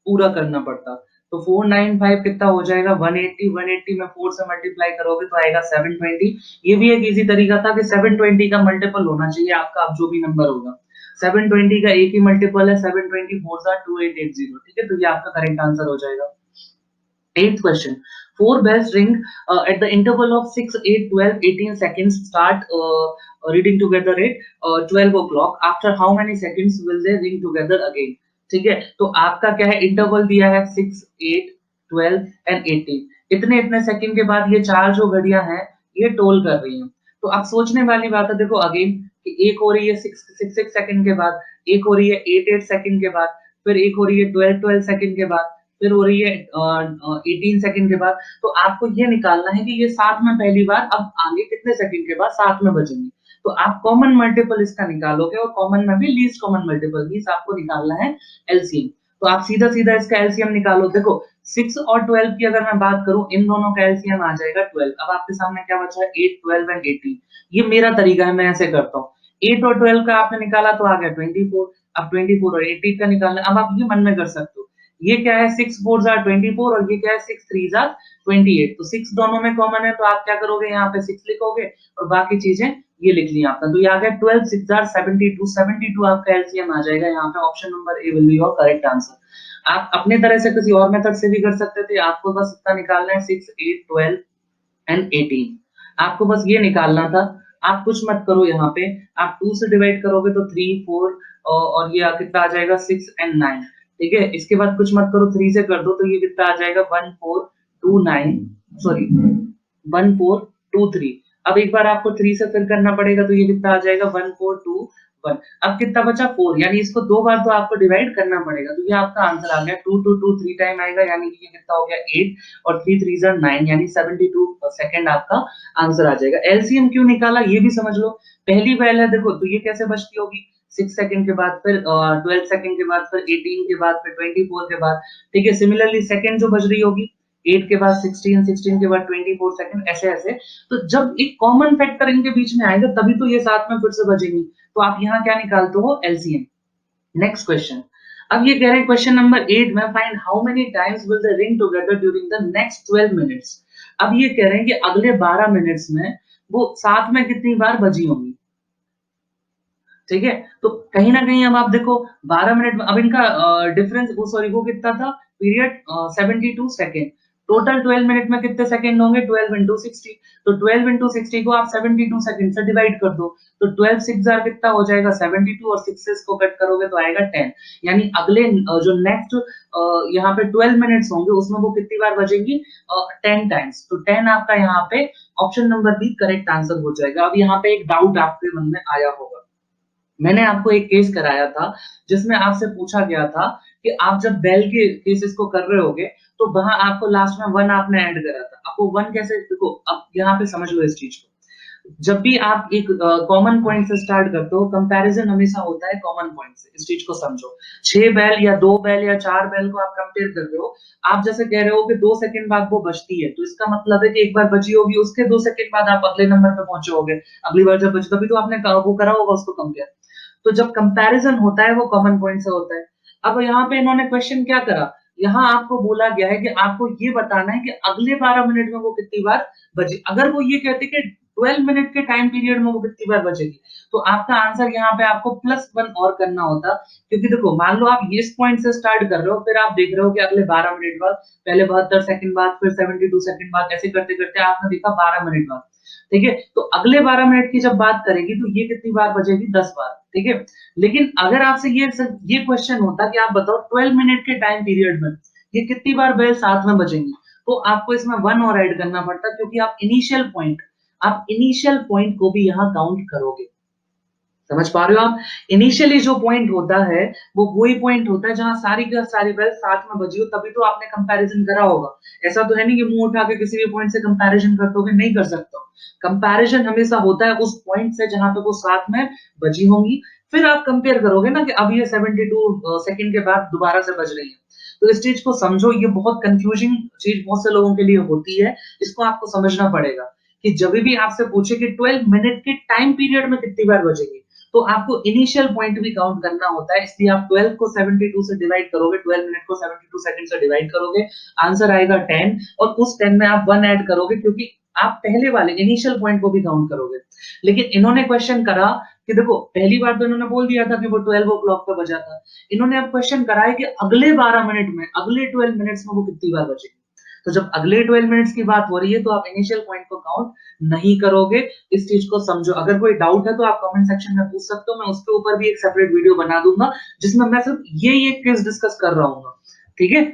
S1: पूरा करना पड़ता। तो 495 कितना हो जाएगा? 180, 180 में 4 से मल्टीप्लाई करोगे तो आएगा 720। ये भी एक ईज़ी तरीका था कि 720 का मल्टीपल होना चाहिए आपका, अब जो भी नंबर होगा। 720 का एक ही मल्टीपल है, 720 4s are 2880, ठीक है? तो ये आपका करेक्ट आंसर हो जाएगा। Eighth question. Four bells ring at the interval of 6, 8, 12, 18 seconds. Start reading together at 12 o'clock. After how many seconds will they ring together again? ठीक है, तो आपका क्या है, इंटरवल दिया है 6, 8, 12 एंड 18। इतने इतने सेकंड के बाद ये चार जो घड़ियां हैं ये टोल कर रही हैं। तो आप सोचने वाली बात है, देखो अगेन कि एक हो रही है 6 6 सेकंड के बाद, एक हो रही है 8 8 सेकंड के बाद, फिर एक हो रही है 12 12 सेकंड के बाद, फिर हो रही है 18 सेकंड के बाद। तो आपको ये निकालना है कि ये साथ में पहली बार, अब आगे कितने सेकंड के बाद साथ में बजेंगे। तो आप कॉमन मल्टीपल इसका निकालोगे और कॉमन में भी लीस्ट कॉमन मल्टीपल मींस आपको निकालना है एलसीएम। तो आप सीधा-सीधा इसका एलसीएम निकालो। देखो 6 और 12 की अगर मैं बात करूँ, इन दोनों का एलसीएम आ जाएगा 12। अब आपके सामने क्या बचा है, 8, 12 एंड 18। ये मेरा तरीका है, मैं ऐसे करता हूँ। 8 और 12 का आपने निकाला तो आ गया 24। अब 24 और 18 का निकालना है। अब आप ये मन में कर सकते हो, ये क्या है, 6 4s आर 24 और ये क्या है, 6 3s आर 28। तो 6 दोनों में कॉमन है, तो आप क्या करोगे, यहाँ पे 6 लिखोगे और बाकी चीजें ये लिख ली आपने। तो ये आ गया 12 6 आर 72। 72 आपका एलसीएम आ जाएगा। यहाँ पे option number A will be your correct answer. आप अपने तरह से किसी और मेथड से भी कर सकते थे। आपको बस इतना निकालना है, 6 8 12 एंड 18। आपको बस ये निकालना था। आप कुछ मत करो यहाँ पे, आप 2 से डिवाइड करोगे तो 3 4 और ये कितना आ जाएगा, 6 एंड 9। ठीक है, इसके बाद कुछ मत करो, 3 से कर दो तो ये कितना आ जाएगा, 1 4 2 9, सॉरी 1 4 2 3। अब एक बार आपको 3 से फिर करना पड़ेगा, तो ये कितना आ जाएगा, 1 4 2 1। अब कितना बचा, 4, यानी इसको 2 बार तो आपको डिवाइड करना पड़ेगा। तो ये आपका आंसर आ गया। 2 2 2 3 टाइम आएगा, यानी कि ये कितना हो गया, 8 और 3 3s आर 9, यानी 72 सेकंड आपका आंसर आ जाएगा। एलसीएम क्यों निकाला ये भी समझ लो। पहली वैल्यू है, देखो तो ये कैसे बचती होगी, 6 सेकंड के बाद, फिर 12 सेकंड के बाद, फिर 18 के बाद, फिर 24 के बाद। ठीक है, सिमिलरली सेकंड जो बज रही होगी, 8 के बाद 16, 16 के बाद 24 सेकंड, ऐसे ऐसे। तो जब एक कॉमन फैक्टर इनके बीच में आएगा तभी तो ये साथ में फिर से बजेंगी। तो आप यहाँ क्या निकालते हो, एलसीएम। Next question. अब ये कह रहे हैं क्वेश्चन नंबर 8 में, find how many times will they ring together during the next 12 minutes. अब ये कह रहे हैं कि अगले 12 मिनट्स में वो साथ में कितनी बार बजी होंगी। ठीक है, तो कहीं ना कहीं अब आप देखो 12 मिनट में, अब इनका डिफरेंस, वो सॉरी वो कितना था पीरियड, 72 सेकेंड। टोटल 12 मिनट में कितने सेकंड होंगे, 12 इंटू 60। तो 12 इंटू 60 को आप 72 सेकंड से डिवाइड कर दो। तो 12 6 कितना हो जाएगा, 72, और 6 को कट करोगे तो आएगा 10। यानी अगले जो नेक्स्ट यहाँ पे 12 मिनट्स होंगे उसमें वो कितनी बार बजेगी, 10 टाइम्स। तो 10 आपका यहाँ पे option number B correct answer हो जाएगा। अब यहाँ पे एक डाउट आपके मन में आया होगा, मैंने आपको एक केस कराया था जिसमें आपसे पूछा गया था कि आप जब बेल के केसेस को कर रहे होगे तो वहां आपको लास्ट में 1 आपने ऐड करा था। आपको 1 कैसे, देखो अब यहाँ पे समझ लो इस चीज को। जब भी आप एक कॉमन पॉइंट से स्टार्ट करते हो, कंपैरिजन हमेशा होता है कॉमन पॉइंट से। इस चीज को समझो, 6 बैल या 2 बैल या 4 बैल को आप कंपेयर कर रहे हो। आप जैसे कह रहे हो कि 2 सेकंड बाद वो बजती है, तो इसका मतलब है कि एक बार बजी होगी, उसके 2 सेकंड बाद आप अगले नंबर पे पहुंचे होगे। अगली बार जब बजी तभी तो आपने वो करा होगा उसको कंपेयर। तो जब कंपैरिजन होता है वो कॉमन पॉइंट से होता है। अब यहाँ पे इन्होंने क्वेश्चन क्या करा, यहाँ आपको बोला गया है कि आपको ये बताना है कि अगले 12 मिनट में वो कितनी बार बजे। अगर वो ये कहते कि 12 मिनट के टाइम पीरियड में वो कितनी बार बजेगी, तो आपका आंसर यहाँ पे आपको +1 और करना होता। क्योंकि देखो मान लो आप ये इस पॉइंट से स्टार्ट कर रहे हो, फिर आप देख रहे हो कि अगले 12 मिनट बाद, पहले 72 सेकंड बाद, फिर 72 सेकंड बाद, ऐसे करते करते आपने देखा 12 मिनट बाद। ठीक है, तो अगले 12 मिनट की जब बात करेंगे तो ये कितनी बार बजेगी, 10 बार। ठीक है, लेकिन अगर आपसे ये क्वेश्चन होता कि आप बताओ 12 मिनट के टाइम पीरियड में ये कितनी बार बेल साथ में बजेंगी, तो आपको इसमें 1 और ऐड करना पड़ता, क्योंकि आप इनिशियल पॉइंट को भी यहाँ काउंट करोगे। समझ पा रहे हो आप? इनिशियली जो पॉइंट होता है वो वही पॉइंट होता है जहां सारी की सारी बेल साथ में बजी हो, तभी तो आपने कंपैरिजन करा होगा। ऐसा तो है नहीं कि मुंह उठा के किसी भी पॉइंट से कंपैरिजन कर दोगे, नहीं कर सकते हो। कंपैरिजन हमेशा होता है उस पॉइंट से जहां पे वो साथ में बजी होंगी। फिर आप कंपेयर करोगे ना कि अब ये 72 सेकंड के बाद दोबारा से बज रही है। तो इस चीज को समझो, ये बहुत कंफ्यूजिंग चीज बहुत से लोगों के लिए होती है। इसको आपको समझना पड़ेगा कि जब भी आपसे पूछे कि 12 मिनट के टाइम पीरियड में कितनी बार बजेगी, तो आपको इनिशियल पॉइंट भी काउंट करना होता है। इसलिए आप 12 को 72 से डिवाइड करोगे, 12 मिनट को 72 सेकंड से डिवाइड करोगे, आंसर आएगा 10, और उस 10 में आप 1 ऐड करोगे, क्योंकि आप पहले वाले इनिशियल पॉइंट को भी काउंट करोगे। लेकिन इन्होंने क्वेश्चन करा कि देखो पहली बार तो इन्होंने बोल दिया था कि वो 12 ओ क्लॉक पे बजा था। इन्होंने अब क्वेश्चन करा है कि अगले 12 मिनट में, अगले 12 मिनट्स में वो कितनी बार बजेगी। तो जब अगले 12 मिनट्स की बात हो रही है तो आप इनिशियल पॉइंट को काउंट नहीं करोगे। इस चीज को समझो। अगर कोई डाउट है तो आप कमेंट सेक्शन में पूछ सकते हो, मैं उसके ऊपर भी एक सेपरेट वीडियो बना दूंगा जिसमें मैं सिर्फ ये केस डिस्कस कर रहा हूँ। ठीक है,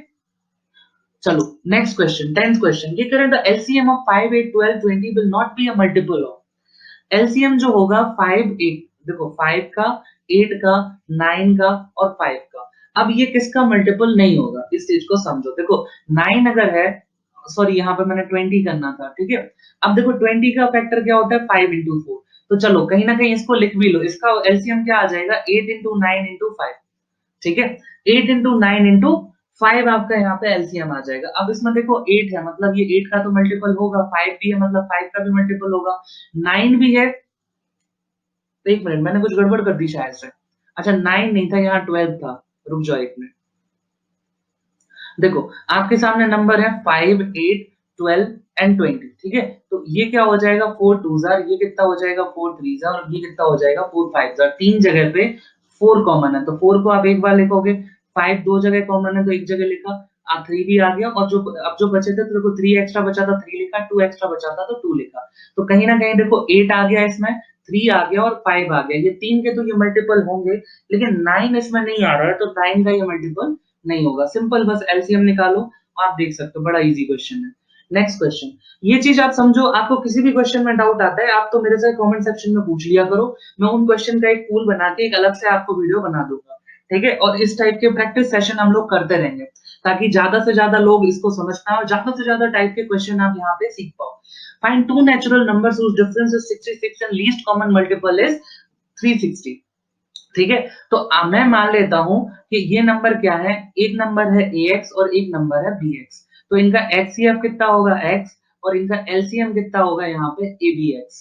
S1: चलो नेक्स्ट क्वेश्चन, 10th क्वेश्चन। ये करें, the LCM of 5 8 12 20 will not be a multiple of. LCM जो होगा 5 8, देखो 5 का, 8 का, 9 का और 5 का। अब ये किसका मल्टीपल नहीं होगा, इस चीज को समझो। देखो 9 अगर है, सॉरी यहाँ पे मैंने 20 करना था, ठीक है। अब देखो 20 का फैक्टर क्या होता है, 5 इंटू 4। तो चलो कहीं ना कहीं इसको लिख भी लो, इसका एलसीएम क्या आ जाएगा, 8 इंटू 9 इंटू 5, ठीक है। 8 इंटू 9 इंटू 5 आपका यहाँ पे एलसीएम आ जाएगा। अब इसमें देखो 8 है, मतलब ये 8 का तो मल्टीपल होगा, 5 भी है मतलब 5 का भी मल्टीपल होगा, 9 भी है। एक मिनट, मैंने कुछ गड़बड़ कर दी शायद से। अच्छा 9 नहीं था, यहाँ 12 था। रुक जाओ एक मिनट। देखो आपके सामने नंबर है 5, 8, 12 एंड 20, ठीक है। तो ये क्या हो जाएगा, 4 2 जार, ये कितना हो जाएगा 4 3 जार, और ये कितना हो जाएगा 4 5 जार। तीन जगह पे 4 कॉमन है, तो 4 को आप एक बार लिखोगे, 5 दो जगह कॉमन है तो एक जगह लिखा, 3 भी आ गया, और जो अब जो बचे थे तो देखो 3 एक्स्ट्रा बचा था 3 लिखा, 2 एक्स्ट्रा बचा था तो 2 लिखा। तो कहीं ना कहीं देखो 8 आ गया इसमें, 3 आ गया और 5 आ गया, ये तीन के तो ये मल्टीपल होंगे, लेकिन 9 इसमें नहीं आ रहा है, तो 9 का ये मल्टीपल नहीं होगा। सिंपल, बस एलसीएम निकालो, आप देख सकते हो, बड़ा इजी क्वेश्चन है। नेक्स्ट क्वेश्चन, ये चीज आप समझो। आपको किसी भी क्वेश्चन में डाउट आता है, आप तो मेरे से कमेंट सेक्शन में पूछ लिया करो, मैं उन क्वेश्चन का एक पूल बना के एक अलग से आपको वीडियो बना दूंगा, ठीक है। और इस टाइप के प्रैक्टिस सेशन हम लोग करते रहेंगे, ताकि ज्यादा से ज्यादा लोग इसको समझ पाए और ज्यादा से ज्यादा टाइप के क्वेश्चन आप यहाँ पे सीख पाओ। Find two natural numbers whose difference is 66 and least common multiple is 360, ठीक है। तो मैं मान लेता हूं कि ये नंबर क्या है, एक नंबर है ax और एक नंबर है bx। तो इनका HCF कितना होगा x, और इनका LCM कितना होगा यहाँ पे abx।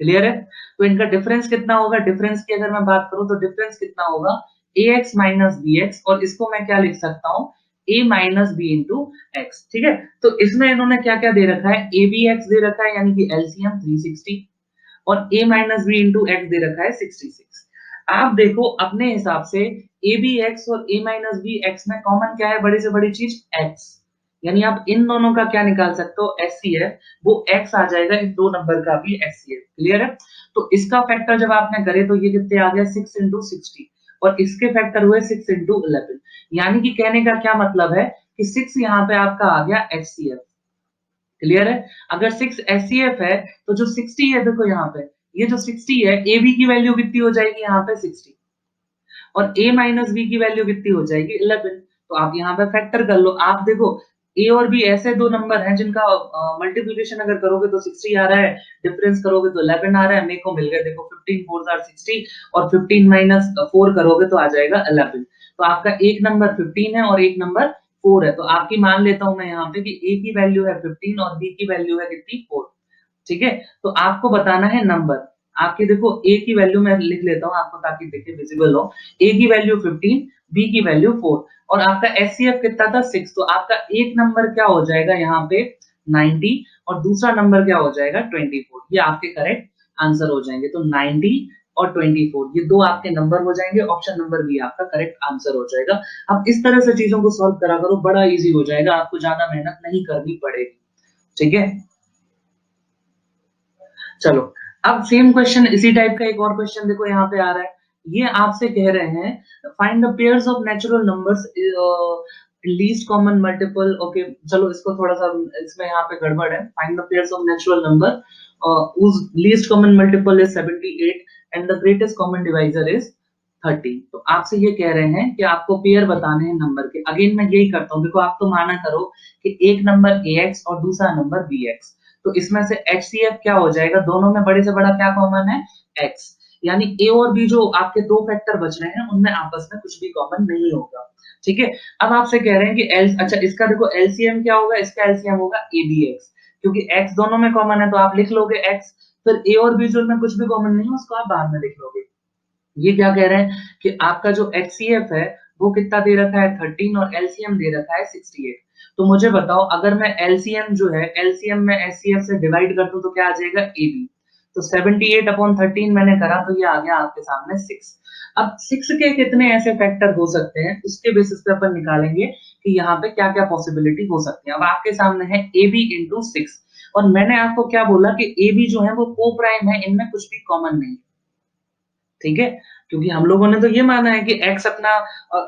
S1: क्लियर है। तो इनका डिफरेंस कितना होगा, डिफरेंस की अगर मैं बात करूं तो डिफरेंस कितना होगा, ax माइनस bx, और इसको मैं क्या लिख सकता हूं, a minus b into x, ठीक है। तो इसमें इन्होंने क्या क्या दे रखा है, abx दे रखा है, यानी कि LCM 360, और a minus B into X दे रखा है 66। आप देखो अपने हिसाब से ए बी एक्स और a माइनस बी एक्स में कॉमन क्या है, बड़ी से बड़ी चीज x, यानी आप इन दोनों का क्या निकाल सकते हो, एचसीएफ, वो x आ जाएगा, इन दो नंबर का भी एचसीएफ। क्लियर है। तो इसका फैक्टर जब आपने करे तो ये कितने आ गया, 6 इंटू 60, और इसके फैक्टर हुए 6 इंटू 11, यानी कि कहने का क्या मतलब है कि 6 यहाँ पे आपका आ गया एचसीएफ। क्लियर है। अगर 6 एचसीएफ है तो जो 60 है, देखो यहाँ पे ये जो 60 है, ए बी की वैल्यू कितनी हो जाएगी यहाँ पे 60, और a माइनस बी की वैल्यू कितनी हो जाएगी 11। तो आप यहाँ पे फैक्टर कर लो, आप देखो a और b ऐसे दो नंबर हैं जिनका मल्टीप्लिकेशन अगर करोगे तो 60 आ रहा है, डिफरेंस करोगे तो 11 आ रहा है, मेरे को मिल गया देखो 15 4 आर 60, और 15 माइनस 4 करोगे तो आ जाएगा 11। तो आपका एक नंबर 15 है और एक नंबर 4 है, तो आपकी मान लेता हूं मैं यहाँ पे कि a की वैल्यू है 15 और b की वैल्यू है कितनी 4, ठीक है। तो आपको बताना है नंबर। आपके देखो a की वैल्यू मैं लिख लेता हूं आपको, ताकि देखिए विजिबल हो। a की वैल्यू 15, b की वैल्यू 4, और आपका एचसीएफ कितना था 6। तो आपका एक नंबर क्या हो जाएगा यहाँ पे 90, और दूसरा नंबर क्या हो जाएगा 24। ये आपके करेक्ट आंसर हो जाएंगे। तो 90 और 24 ये दो आपके नंबर हो जाएंगे, ऑप्शन नंबर बी आपका करेक्ट आंसर हो जाएगा। अब इस तरह से चीजों को सॉल्व करा करो, बड़ा इजी हो जाएगा, आपको ज्यादा मेहनत नहीं करनी पड़ेगी, ठीक है। चलो अब सेम क्वेश्चन, इसी टाइप का एक और क्वेश्चन देखो यहाँ पे आ रहा है। ये आपसे कह रहे हैं find the pairs of natural numbers least common multiple. Okay चलो इसको थोड़ा सा, इसमें यहाँ पे गड़बड़ है। Find the pairs of natural number whose least common multiple is 78 and the greatest common divisor is 30। तो आपसे ये कह रहे हैं कि आपको पेयर बताने हैं नंबर के। अगेन मैं यही करता हूँ, देखो आप तो माना करो कि एक नंबर ax और दूसरा नंबर bx, तो इसमें से HCF क्या हो जाएगा, दोनों में बड़े से बड़ा क्या कॉमन है, x, यानी a और b जो आपके दो फैक्टर बच रहे हैं उनमें आपस में कुछ भी कॉमन नहीं होगा, ठीक है। अब आपसे कह रहे हैं कि अच्छा इसका देखो एलसीएम क्या होगा, इसका एलसीएम होगा abx, क्योंकि x दोनों में कॉमन है तो आप लिख लोगे x, फिर a और b जो में कुछ भी कॉमन नहीं है उसको आप बाद में लिख लोगे। ये क्या कह रहे हैं कि आपका जो HCF है वो कितना दे रखा है 13, और LCM दे रखा है 68। तो मुझे बताओ अगर मैं LCM जो है LCM में HCF से डिवाइड कर दूं तो क्या आ जाएगा AB। तो 78 अपॉन 13 मैंने करा तो ये आ गया आपके सामने 6। अब 6 के कितने ऐसे फैक्टर हो सकते हैं उसके बेसिस पे अपन निकालेंगे कि यहाँ पे क्या क्या पॉसिबिलिटी हो सकती है। अब आपके सामने है AB इंटू 6, और मैंने आपको क्या बोला कि AB जो है वो को प्राइम है, इनमें कुछ भी कॉमन नहीं, ठीक है। क्योंकि हम लोगों ने तो ये माना है कि x अपना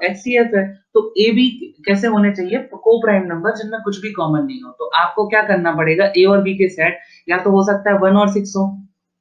S1: HCF है, तो a b कैसे होने चाहिए, को प्राइम नंबर जिनमें कुछ भी कॉमन नहीं हो। तो आपको क्या करना पड़ेगा, a और b के सेट या तो हो सकता है 1 और 6 हो,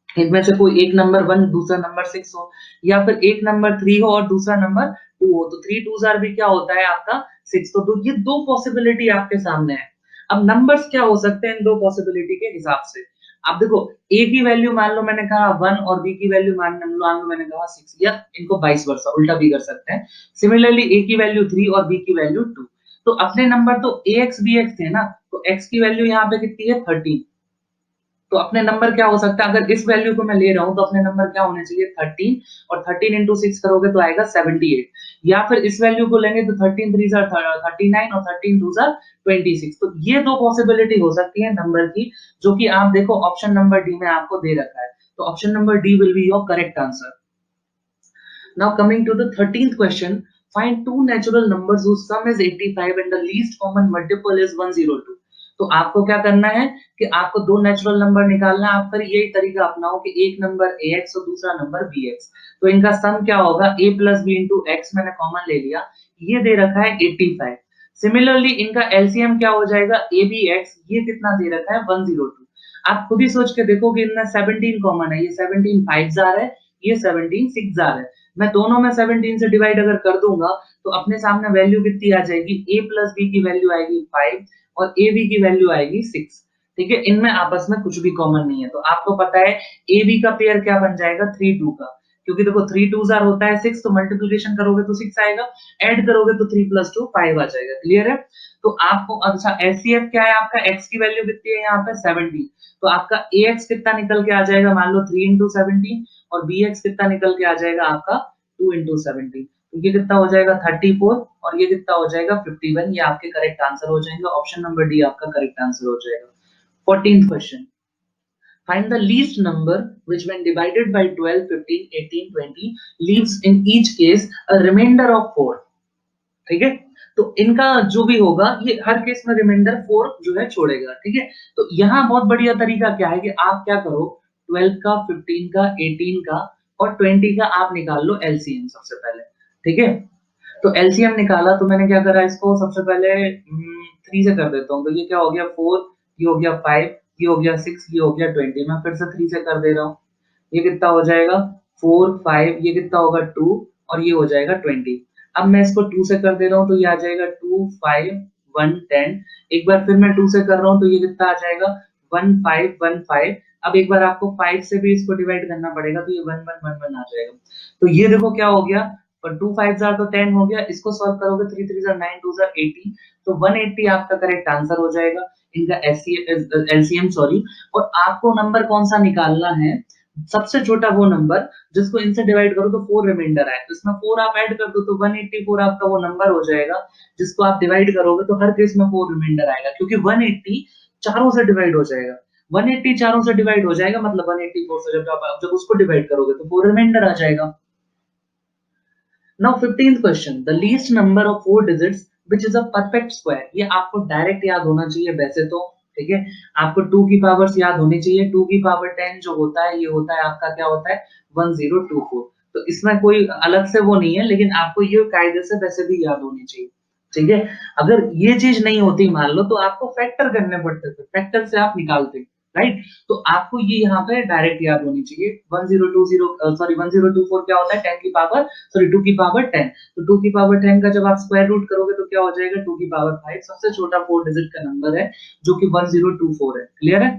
S1: इनमें से कोई एक नंबर 1 दूसरा नंबर 6 हो, या फिर एक नंबर 3 हो और दूसरा नंबर 2 हो, तो 3 2s आर भी क्या होता है आपका 6। तो ये दो पॉसिबिलिटी आपके सामने है। अब नंबर्स क्या हो सकते हैं इन दो पॉसिबिलिटी के हिसाब से? अब देखो A की वैल्यू मान लो मैंने कहा 1 और B की वैल्यू मान लो मैंने कहा 6, या इनको वाइस वर्सा उल्टा भी कर सकते हैं। सिमिलरली A की वैल्यू 3 और B की वैल्यू 2। तो अपने नंबर तो AX BX थे ना, तो X की वैल्यू यहाँ पे कितनी है 13। तो अपने नंबर क्या हो सकता है, अगर इस वैल्यू को मैं ले रहा हूँ तो अपने नंबर क्या होने चाहिए 13, और 13 इंटू 6 करोगे तो आएगा 78। या फिर इस वैल्यू को लेंगे तो 13 3 जार 39 और 13 2 जार 26। तो ये दो पॉसिबिलिटी हो सकती है नंबर की, जो कि आप देखो ऑप्शन नंबर डी में आपको दे रखा है। तो option number D will be your correct answer. Now coming to the 13th question, find two natural numbers whose sum is 85 and the least common multiple is 102। तो आपको क्या करना है कि आपको दो नेचुरल नंबर निकालना है। आप फिर यही तरीका अपनाओ कि एक नंबर ax और दूसरा नंबर bx। तो इनका सम क्या होगा, a plus B into X मैंने कॉमन ले लिया, ये दे रखा है 85। सिमिलरली इनका एलसीएम क्या हो जाएगा, ए बी एक्स, ये कितना दे रखा है 102। आप खुद ही सोच के देखो कि इनमें 17 कॉमन है, ये 17 फाइव जार है, ये 17 सिक्स जार है। मैं दोनों में 17 से डिवाइड अगर कर दूंगा तो अपने सामने वैल्यू कितनी आ जाएगी, a प्लस बी की वैल्यू आएगी 5 और ए बी की वैल्यू आएगी 6। ठीक है, इनमें आपस में कुछ भी कॉमन नहीं है। तो आपको पता है ए बी का पेयर क्या बन जाएगा 3 2 का, क्योंकि देखो 3 2 जार होता है 6, तो मल्टीप्लिकेशन करोगे तो 6 आएगा, ऐड करोगे तो 3 प्लस 2 5 आ जाएगा। क्लियर है? तो आपको अच्छा एचसीएफ क्या है आपका, x की वैल्यू कितनी है यहाँ पे 17। तो आपका ax कितना निकल के आ जाएगा, मान लो 3 इंटू 17, और bx कितना निकल के आ जाएगा आपका 2 इंटू 17। तो ये कितना हो जाएगा 34 और ये कितना हो जाएगा 51। ये आपके करेक्ट आंसर हो जाएंगे। ऑप्शन नंबर डी आपका करेक्ट आंसर हो जाएगा। 14th question, find the least number which when divided by 12 15 18 20 leaves in each case a remainder of 4। ठीक है, तो इनका जो भी होगा ये हर केस में रिमाइंडर 4 जो है छोड़ेगा। ठीक है, तो यहाँ बहुत बढ़िया तरीका क्या है कि आप क्या करो, 12 का 15 का 18 का और 20 का आप निकाल लो एलसीएम सबसे पहले। ठीक है, तो एलसीएम निकाला तो मैंने क्या करा, इसको सबसे पहले 3 से कर देता हूँ। तो ये क्या हो गया 4, ये हो गया 5, ये हो गया 6, ये हो गया 20। मैं फिर से 3 से कर दे रहा हूँ। ये कितना हो जाएगा 4 5, ये कितना होगा 2 और ये हो जाएगा 20। अब मैं इसको 2 से कर दे रहा हूँ तो ये आ जाएगा 2 5 1 10। एक बार फिर मैं 2 से कर रहा हूँ तो ये कितना आ जाएगा 1 5 1 5। अब एक बार आपको 5 से भी इसको डिवाइड करना पड़ेगा तो ये 1 1 1 1 आ जाएगा। तो ये देखो क्या हो गया, और 2 5 जार तो 10 हो गया, इसको सॉल्व करोगे 3 3 जार 9 2 जार 18। तो 180 आपका करेक्ट आंसर हो जाएगा इनका एलसीएम सॉरी। और आपको नंबर कौन सा निकालना है, सबसे छोटा वो नंबर जिसको इनसे डिवाइड करो तो 4 रिमाइंडर आए, तो इसमें 4 आप ऐड कर दो तो 184 आपका वो नंबर हो जाएगा जिसको आप डिवाइड करोगे तो हर केस में 4 रिमाइंडर आएगा, क्योंकि 180 चारों से डिवाइड हो जाएगा। 180 चारों से डिवाइड हो जाएगा मतलब 184 से जब उसको डिवाइड करोगे तो 4 रिमाइंडर आ जाएगा। Now 15th question, the least number of 4 digits which is a perfect square। ये आपको डायरेक्ट याद होना चाहिए वैसे तो। ठीक है, आपको 2 की पावर्स याद होनी चाहिए। 2 की पावर 10 जो होता है ये होता है आपका क्या होता है 1024। तो इसमें कोई अलग से वो नहीं है, लेकिन आपको ये कायदे से वैसे भी याद होनी चाहिए। ठीक है, अगर ये चीज नहीं होती मान लो तो आपको फैक्टर करने पड़ते थे, फैक्टर से आप निकालते, राइट। तो आपको ये यहाँ पे डायरेक्ट याद होनी चाहिए 1020 सॉरी 1024 क्या होता है 10 की पावर सॉरी 2 की पावर 10। तो 2 की पावर 10 का जब आप स्क्वायर रूट करोगे तो क्या हो जाएगा 2 की पावर 5। सबसे छोटा 4 डिजिट का नंबर है जो कि 1024 है। क्लियर है?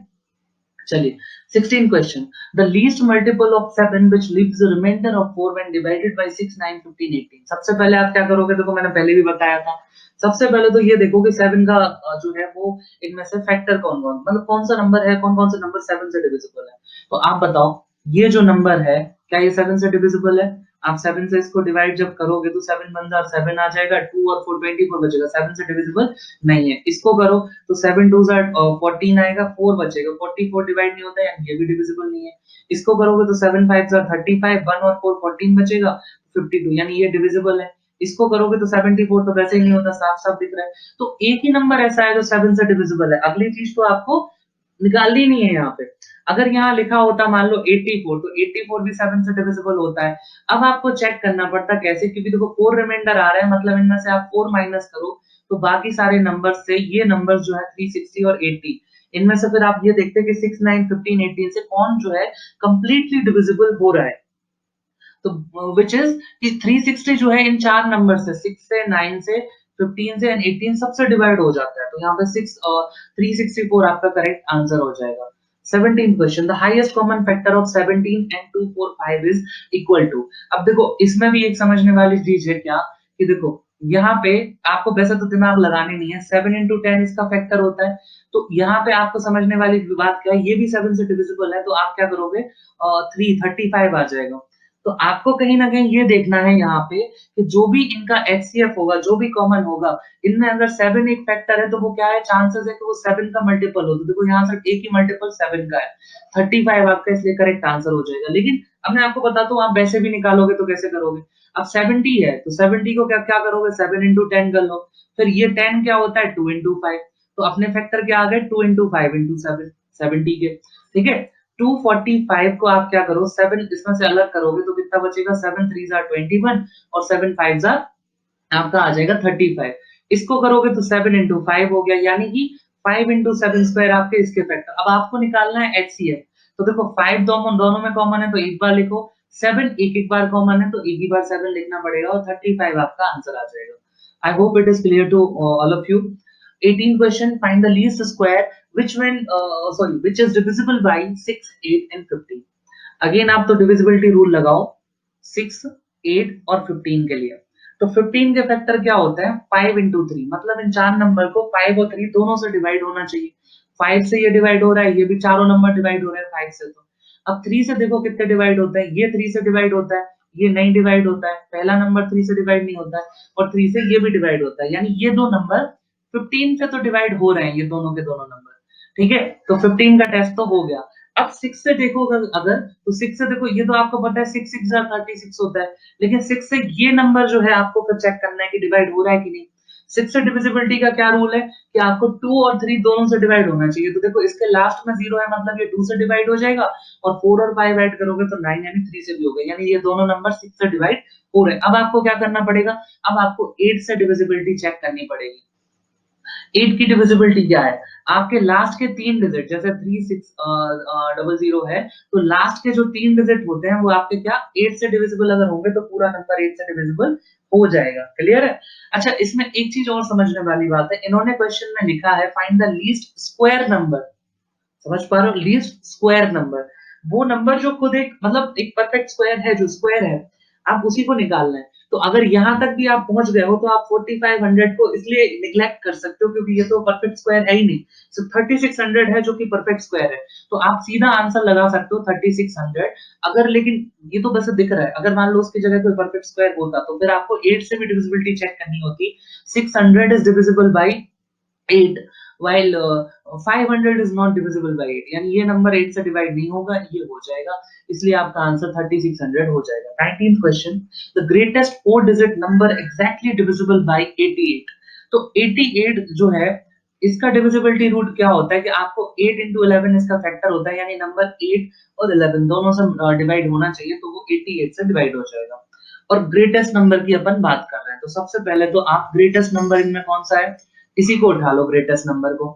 S1: चलिए 16 question, the least multiple of 7 which leaves the remainder of 4 when divided by 6 9 15 18। सबसे पहले आप क्या करोगे, देखो मैंने पहले भी बताया था। सबसे पहले तो ये देखो कि 7 का जो है वो इनमें से फैक्टर कौन-कौन, मतलब कौन सा नंबर है, कौन-कौन से नंबर 7 से डिविजिबल है। तो आप बताओ ये जो नंबर है क्या ये 7 से डिविजिबल है? आप 7 से इसको डिवाइड जब करोगे तो 7 1 जार 7 आ जाएगा, 2 और 4 24 बचेगा, 7 से डिविजिबल नहीं है। इसको करो तो 7 2 जार 14 आएगा, 4 बचेगा, 44 डिवाइड नहीं होता है यानी ये भी डिविजिबल नहीं है। इसको करोगे तो 7 5 जार 35, 1 और 4 14 बचेगा, 52 यानी ये डिविजिबल है। इसको करोगे तो 74 तो वैसे ही नहीं होता, साफ-साफ दिख रहा है। तो एक ही नंबर ऐसा है जो 7 से डिविजिबल है। अगली चीज़ तो आपको निकालनी नहीं है यहाँ पे। अगर यहाँ लिखा होता मान लो 84 तो 84 भी 7 से डिविजिबल होता है। अब आपको चेक करना पड़ता कैसे, क्योंकि देखो 4 रिमाइंडर आ रहा है मतलब इनमें से आप 4 माइनस करो तो बाकी सारे नंबर्स से ये नंबर्स जो है 360 और 80, इनमें से फिर आप ये देखते हैं कि 6 9 15 18 से कौन जो है कंप्लीटली डिविजिबल हो रहा है। तो विच इज कि 360 जो है इन चार नंबर से 6 से 9 से 15 से एंड 18 सबसे डिवाइड हो जाता है, तो यहाँ पे 364 आपका करेक्ट आंसर हो जाएगा। 17 question, the highest common factor of 17 and 245 is equal to. अब देखो इसमें भी एक समझने वाली चीज है क्या कि देखो यहाँ पे आपको वैसे तो दिमाग लगाने नहीं है, 7 इंटू 10 इसका फैक्टर होता है, तो यहाँ पे आपको समझने वाली बात क्या है, ये भी 7 से डिविजिबल है, तो आप क्या करोगे 335 आ जाएगा। तो आपको कहीं ना कहीं ये देखना है यहाँ पे कि जो भी इनका एचसीएफ होगा, जो भी कॉमन होगा, इनमें अगर 7 एक फैक्टर है तो वो क्या है, चांसेस है कि वो 7 का मल्टीपल हो, तो देखो यहाँ सिर्फ एक ही मल्टीपल 7 का है, 35 आपका इसलिए करेक्ट आंसर हो जाएगा। लेकिन अब मैं आपको बताता हूँ आप वैसे भी निकालोगे तो कैसे करोगे, अब 70 है तो 70 को क्या क्या करोगे, 7 इंटू 10 कर लो, फिर ये 10 क्या होता है 2 इंटू 5, तो अपने फैक्टर क्या आ गए 2 इंटू 5 इंटू 7 70 के, ठीक है। 245 को आप क्या करो 7 इसमें से अलग करोगे तो कितना बचेगा, 7 3 आर 21 और 7 5 आर आपका आ जाएगा 35, इसको करोगे तो 7 इंटू 5 हो गया, यानी कि 5 इंटू 7 स्क्वायर आपके इसके फैक्टर। अब आपको निकालना है एचसीएफ, तो देखो 5 दोनों दोनों में कॉमन है तो एक बार लिखो, 7 एक एक बार कॉमन है तो एक ही बार 7 लिखना पड़ेगा और 35 आपका आंसर आ जाएगा। I hope it is clear to all of you. 18 question, find the least square which when which is divisible by 6 8 and 15। Again आप तो डिविजिबिलिटी रूल लगाओ 6 8 और 15 के लिए, तो 15 के फैक्टर क्या होता है 5 इंटू 3, मतलब इन चार नंबर को 5 और 3 दोनों से डिवाइड होना चाहिए, 5 से ये डिवाइड हो रहा है, ये भी चारों नंबर डिवाइड हो रहे हैं 5 से, तो अब 3 से देखो कितने डिवाइड होता है, ये 3 से डिवाइड होता है, ये नहीं डिवाइड होता है, पहला नंबर 3 से डिवाइड नहीं होता है, और 3 से ये भी डिवाइड होता है, यानी ये दो नंबर 15 से तो डिवाइड हो रहे हैं ये दोनों के दोनों नंबर, ठीक है। तो 15 का टेस्ट तो हो गया। अब 6 से देखो अगर तो 6 से देखो, ये तो आपको पता है 6 6 36 होता है, लेकिन 6 से ये नंबर जो है आपको फिर चेक करना है कि डिवाइड हो रहा है कि नहीं। 6 से डिविजिबिलिटी का क्या रूल है कि आपको 2 और 3 दोनों से डिवाइड होना चाहिए, तो देखो इसके लास्ट में 0 है मतलब ये 2 से डिवाइड हो जाएगा, और 4 और 5 ऐड करोगे तो 9 यानी 3 से भी हो गए, यानी ये दोनों नंबर 6 से डिवाइड हो रहे हैं। अब आपको क्या करना पड़ेगा, अब आपको 8 से डिविजिबिलिटी चेक करनी पड़ेगी। 8 की डिविजिबिलिटी क्या है, आपके लास्ट के 3 डिजिट जैसे 3600 है, तो लास्ट के जो 3 डिजिट होते हैं वो आपके क्या 8 से डिविजिबल अगर होंगे तो पूरा नंबर 8 से डिविजिबल हो जाएगा। क्लियर है? अच्छा, इसमें एक चीज और समझने वाली बात है, इन्होंने क्वेश्चन में लिखा है find the least square number, समझ पा रहे हो, लीस्ट स्क्वायर नंबर, वो नंबर जो खुद एक मतलब एक परफेक्ट स्क्वायर है, जो स्क्वायर है आप उसी को निकालना है। तो अगर यहां तक भी आप पहुंच गए हो तो आप 4500 को इसलिए निग्लेक्ट कर सकते हो क्योंकि ये तो परफेक्ट स्क्वायर है ही नहीं, सिर्फ 3600 है जो कि परफेक्ट स्क्वायर है, तो आप सीधा आंसर लगा सकते हो 3600। अगर लेकिन ये तो बस दिख रहा है, अगर मान लो उसकी जगह कोई परफेक्ट स्क्वायर होता तो फिर आपको 8 से भी डिविजिबिलिटी चेक करनी होती। 600 is divisible by 8 while 500 is not divisible by 8, यानी ये नंबर 8 से डिवाइड नहीं होगा, ये हो जाएगा, इसलिए आपका आंसर 3600 हो जाएगा। 19th question, the greatest 4 digit number exactly divisible by 88। तो 88 जो है इसका डिविजिबिलिटी रूट क्या होता है कि आपको 8 into 11 इसका फैक्टर होता है, यानी नंबर 8 और 11 दोनों से डिवाइड होना चाहिए, तो वो 88 से डिवाइड हो जाएगा। और ग्रेटेस्ट नंबर की अपन बात कर रहे हैं, तो सबसे पहले तो आप ग्रेटेस्ट नंबर इनमें कौन सा है इसी को उठा लो ग्रेटेस्ट नंबर को।